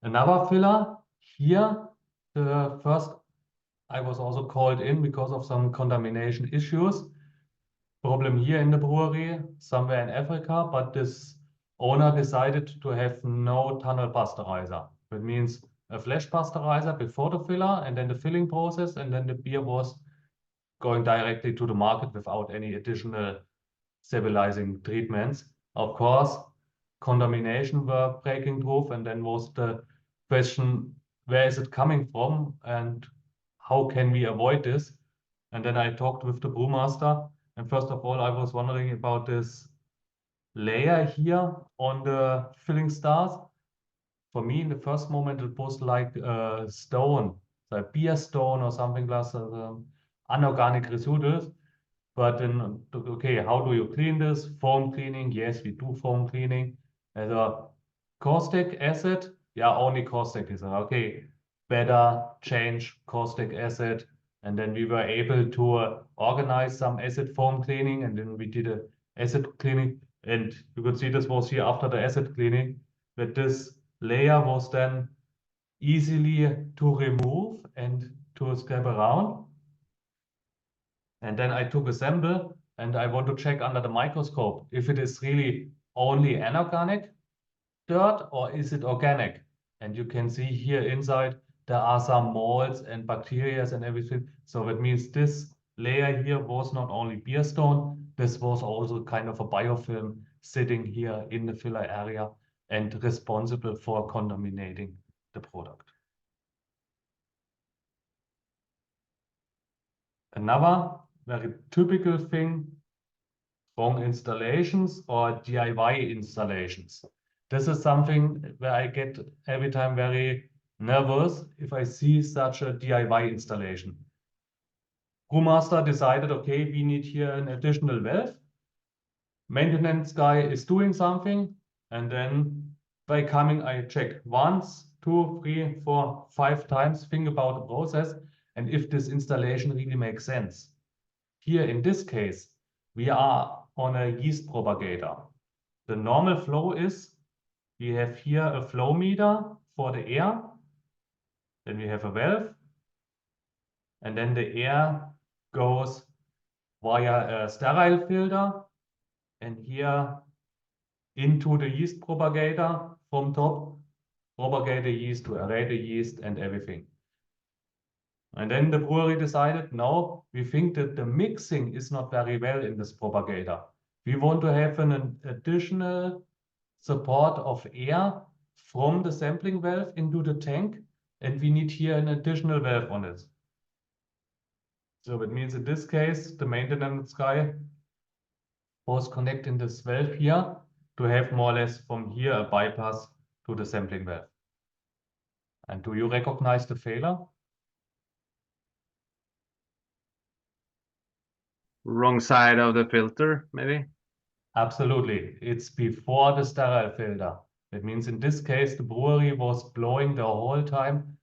Speaker 2: Another filler here, the first I was also called in because of some contamination issues. Problem here in the brewery, somewhere in Africa, but this owner decided to have no tunnel pasteurizer. That means a flash pasteurizer before the filler and then the filling process, and then the beer was going directly to the market without any additional stabilizing treatments. Of course, contamination were breaking through, and then was the question, where is it coming from and how can we avoid this? And then I talked with the brewmaster. And first of all, I was wondering about this layer here on the filling stars. For me, in the first moment, it was like a stone, a beer stone or something like unorganic residuals. But then, okay, how do you clean this? Foam cleaning, yes, we do foam cleaning. As a caustic acid, yeah, only caustic is okay. Better change caustic acid. And then we were able to organize some acid foam cleaning, and then we did a acid cleaning. And you could see this was here after the acid cleaning, that this layer was then easily to remove and to scrap around. And then I took a sample and I want to check under the microscope if it is really only anorganic dirt or is it organic. And you can see here inside there are some molds and bacteria and everything. So that means this layer here was not only beer stone, this was also kind of a biofilm sitting here in the filler area and responsible for contaminating the product. Another very typical thing, wrong installations or DIY installations. This is something where I get every time very nervous if I see such a DIY installation. Brewmaster decided, okay, we need here an additional valve. Maintenance guy is doing something, and then by coming, I check once, 2, 3, 4, 5 times, think about the process, and if this installation really makes sense. Here in this case, we are on a yeast propagator. The normal flow is we have here a flow meter for the air, then we have a valve, and then the air goes via a sterile filter and here into the yeast propagator from top, propagate the yeast to aerate the yeast and everything. And then the brewery decided, no, we think that the mixing is not very well in this propagator. We want to have an additional support of air from the sampling valve into the tank, and we need here an additional valve on it. So it means in this case, the maintenance guy was connecting this valve here to have more or less from here a bypass to the sampling valve. And do you recognize the failure?
Speaker 4: Wrong side of the filter, maybe?
Speaker 2: Absolutely. It's before the sterile filter. That means in this case, the brewery was blowing the whole time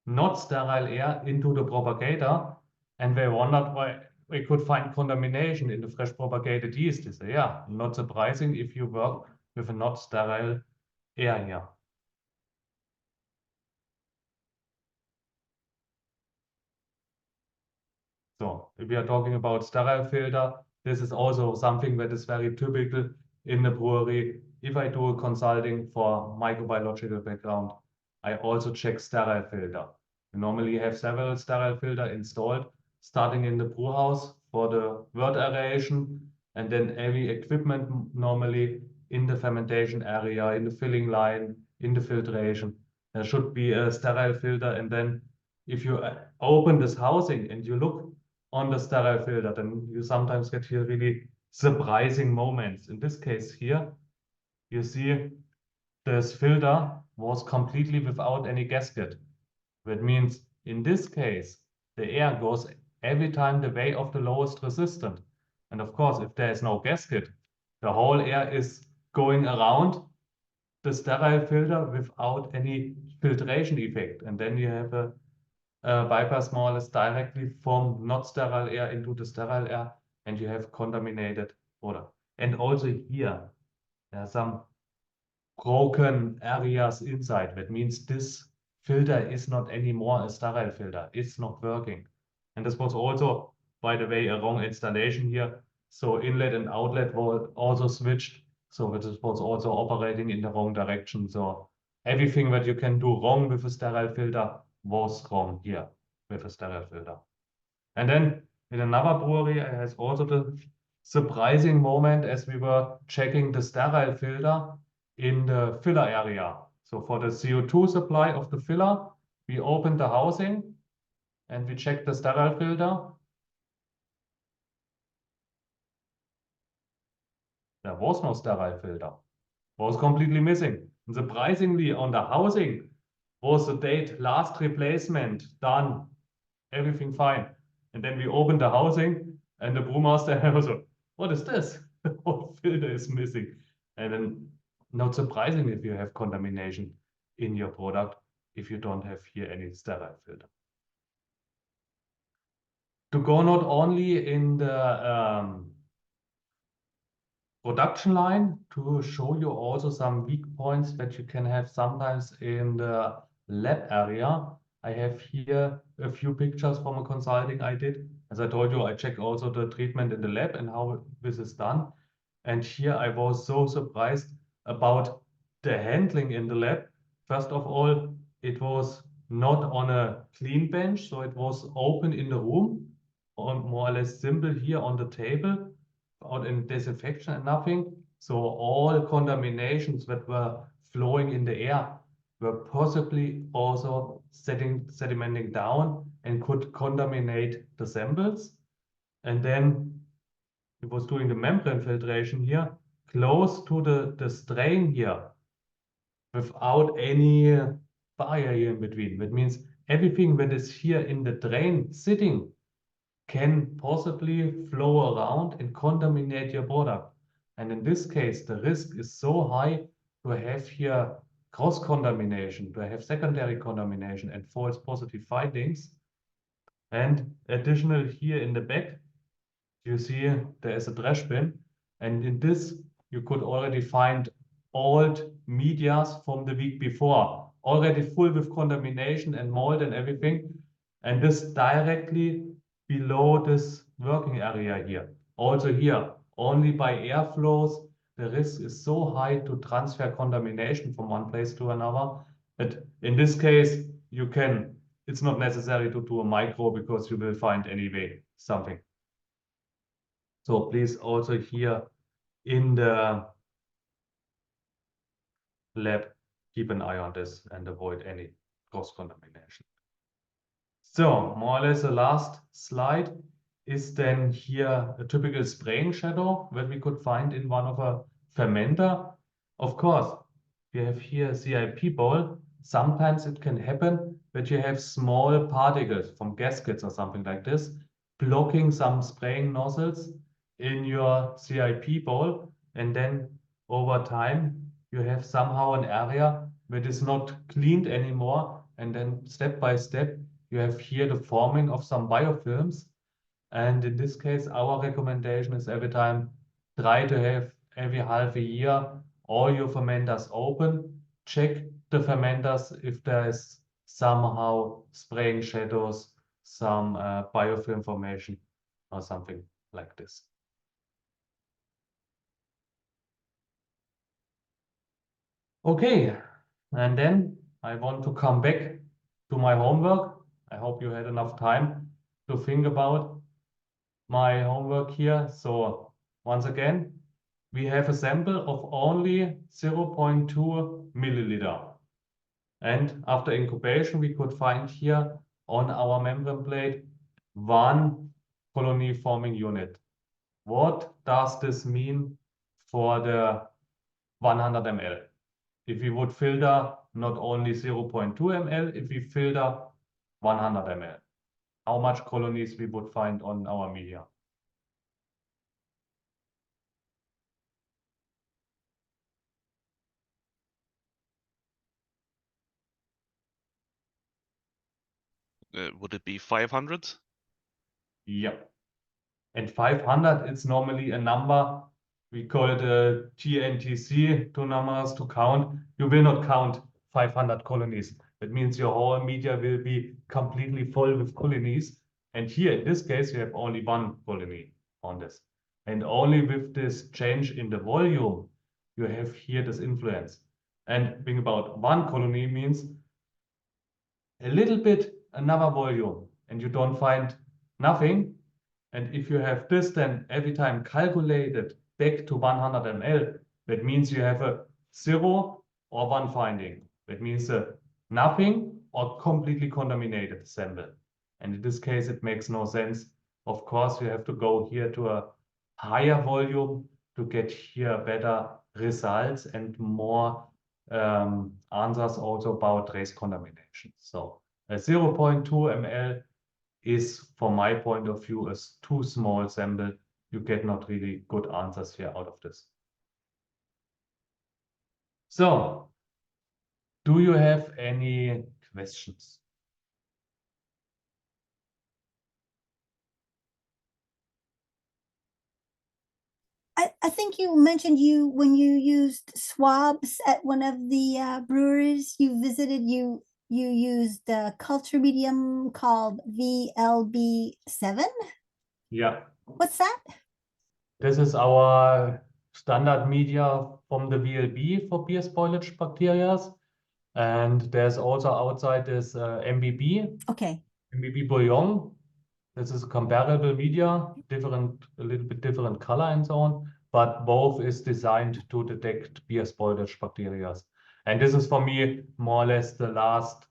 Speaker 2: not sterile air into the propagator, and they wondered why we could find contamination in the fresh propagated yeast. They say, yeah, not surprising if you work with a not sterile air here. So if we are talking about sterile filter, this is also something that is very typical in the brewery. If I do a consulting for microbiological background, I also check sterile filter. We normally have several sterile filter installed, starting in the brew house for the wort aeration, and then every equipment normally in the fermentation area, in the filling line, in the filtration. There should be a sterile filter, and then if you open this housing and you look on the sterile filter, then you sometimes get here really surprising moments. In this case here, you see this filter was completely without any gasket. That means in this case, the air goes every time the way of the lowest resistant. And of course, if there is no gasket, the whole air is going around the sterile filter without any filtration effect. And then you have a bypass more or less directly from not sterile air into the sterile air, and you have contaminated water. And also here, there are some broken areas inside. That means this filter is not anymore a sterile filter. It's not working. And this was also, by the way, a wrong installation here. So inlet and outlet were also switched. So this was also operating in the wrong direction. So everything that you can do wrong with a sterile filter was wrong here with a sterile filter. And then in another brewery, I had also the surprising moment as we were checking the sterile filter in the filler area. So for the CO2 supply of the filler, we opened the housing and we check the sterile filter. There was no sterile filter. Was completely missing. And surprisingly, on the housing was the date last replacement done. Everything fine. And then we opened the housing and the brewmaster was like, what is this? The whole filter is missing. And then not surprising if you have contamination in your product if you don't have here any sterile filter. To go not only in the production line, to show you also some weak points that you can have sometimes in the lab area. I have here a few pictures from a consulting I did. As I told you, I check also the treatment in the lab and how this is done. And here I was so surprised about the handling in the lab. First of all, it was not on a clean bench, so it was open in the room, or more or less simple here on the table, without any disinfection and nothing. So all contaminations that were flowing in the air were possibly also sedimenting down and could contaminate the samples. And then it was doing the membrane filtration here, close to the strain here, without any barrier here in between. That means everything that is here in the drain sitting can possibly flow around and contaminate your product. And in this case, the risk is so high to have here cross-contamination, to have secondary contamination and false positive findings. And additional here in the back, you see there is a trash bin. And in this, you could already find old medias from the week before, already full with contamination and mold and everything. And this directly below this working area here. Also here, only by airflows, the risk is so high to transfer contamination from one place to another. But in this case, you can, it's not necessary to do a micro because you will find anyway something. So please also here in the lab, keep an eye on this and avoid any cross-contamination. So more or less the last slide is then here a typical spraying shadow that we could find in one of a fermenter. Of course, we have here a CIP bowl. Sometimes it can happen that you have small particles from gaskets or something like this, blocking some spraying nozzles in your CIP bowl. And then over time, you have somehow an area that is not cleaned anymore. And then step by step, you have here the forming of some biofilms. And in this case, our recommendation is every time, try to have every half a year all your fermenters open, check the fermenters if there is somehow spraying shadows, some biofilm formation or something like this. Okay, and then I want to come back to my homework. I hope you had enough time to think about my homework here. So once again, we have a sample of only 0.2 milliliter. And after incubation, we could find here on our membrane plate one colony forming unit. What does this mean for the 100 ml? If we would filter not only 0.2 ml, if we filter 100 ml, how much colonies we would find on our media?
Speaker 5: Would it be 500?
Speaker 2: Yep. And 500 is normally a number. We call it a GNTC, two numbers to count. You will not count 500 colonies. That means your whole media will be completely full with colonies. And here in this case, you have only one colony on this. And only with this change in the volume, you have here this influence. And think about one colony means a little bit another volume, and you don't find nothing. And if you have this then every time calculated back to 100 ml, that means you have a 0 or 1 finding. That means nothing or completely contaminated sample. And in this case, it makes no sense. Of course, you have to go here to a higher volume to get here better results and more answers also about trace contamination. So a 0.2 ml is, from my point of view, a too small sample. You get not really good answers here out of this. So, do you have any questions?
Speaker 3: I think you mentioned when you used swabs at one of the breweries you visited, you used a culture medium called VLB7.
Speaker 2: Yeah.
Speaker 3: What's that?
Speaker 2: This is our standard media from the VLB for beer spoilage bacteria. And there's also outside this MBB,
Speaker 3: Okay.
Speaker 2: MBB bouillon. This is a comparable media, a little bit different color and so on, but both is designed to detect beer spoilage bacteria. And this is for me more or less the last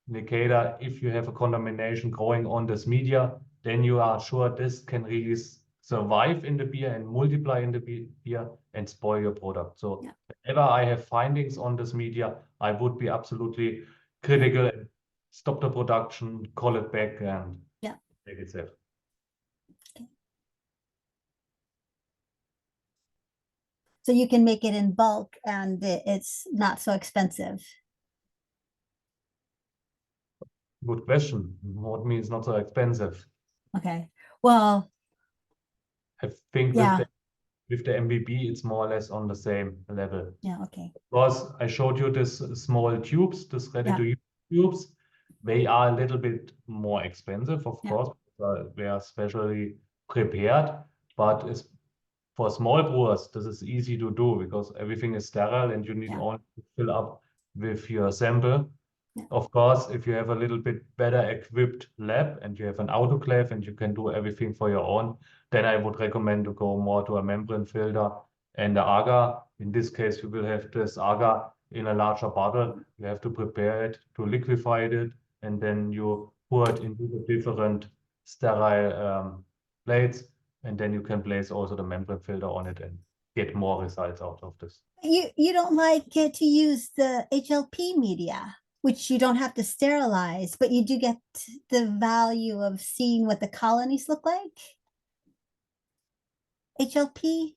Speaker 2: indicator. If you have a contamination growing on this media, then you are sure this can really survive in the beer and multiply in the beer and spoil your product. So
Speaker 3: yeah.
Speaker 2: whenever I have findings on this media, I would be absolutely critical and stop the production, call it back, and make it safe.
Speaker 3: Okay. So you can make it in bulk and it's not so expensive.
Speaker 2: Good question. What means not so expensive?
Speaker 3: Okay. Well,
Speaker 2: I think
Speaker 3: yeah.
Speaker 2: with the MBB, it's more or less on the same level.
Speaker 3: Yeah, okay.
Speaker 2: Because I showed you this small tubes, this ready-to-use tubes. They are a little bit more expensive, of course. They are specially prepared, but it's for small brewers, this is easy to do because everything is sterile and you need only to fill up with your sample. Of course, if you have a little bit better equipped lab and you have an autoclave and you can do everything for your own, then I would recommend to go more to a membrane filter and the agar. In this case, you will have this agar in a larger bottle. You have to prepare it, to liquefy it, and then you pour it into the different sterile plates, and then you can place also the membrane filter on it and get more results out of this.
Speaker 3: You don't like to use the HLP media, which you don't have to sterilize, but you do get the value of seeing what the colonies look like. HLP,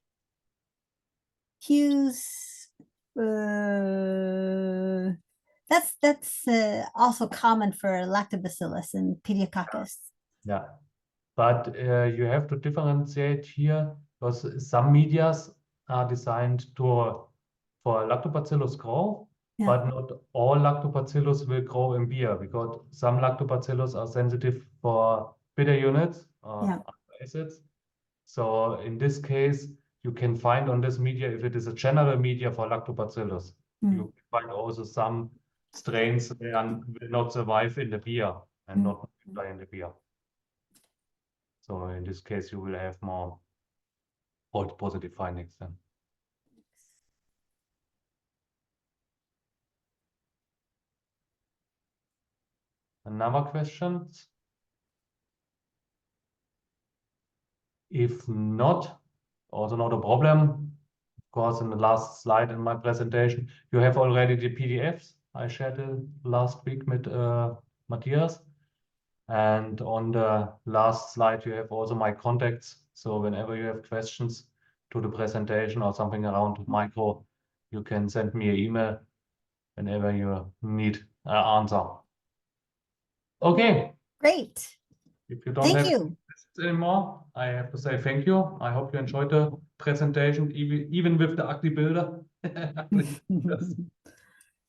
Speaker 3: Hughes, that's also common for lactobacillus and pediococcus.
Speaker 2: Yeah, but you have to differentiate here because some medias are designed for lactobacillus growth, but not all lactobacillus will grow in beer because some lactobacillus are sensitive for bitter units or acids. So in this case, you can find on this media, if it is a general media for lactobacillus, you can find also some strains that will not survive in the beer and not die in the beer. So in this case, you will have more positive findings then. Another question? If not, also not a problem. Of course, in the last slide in my presentation, you have already the PDFs I shared last week with Matthias. And on the last slide, you have also my contacts. So whenever you have questions to the presentation or something around micro, you can send me an email whenever you need an answer. Okay.
Speaker 3: Great.
Speaker 2: If you don't have questions anymore, I have to say thank you. I hope you enjoyed the presentation, even with the ugly builder.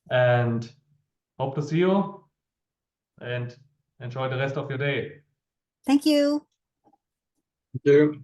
Speaker 2: And hope to see you and enjoy the rest of your day.
Speaker 3: Thank you.
Speaker 1: Thank you.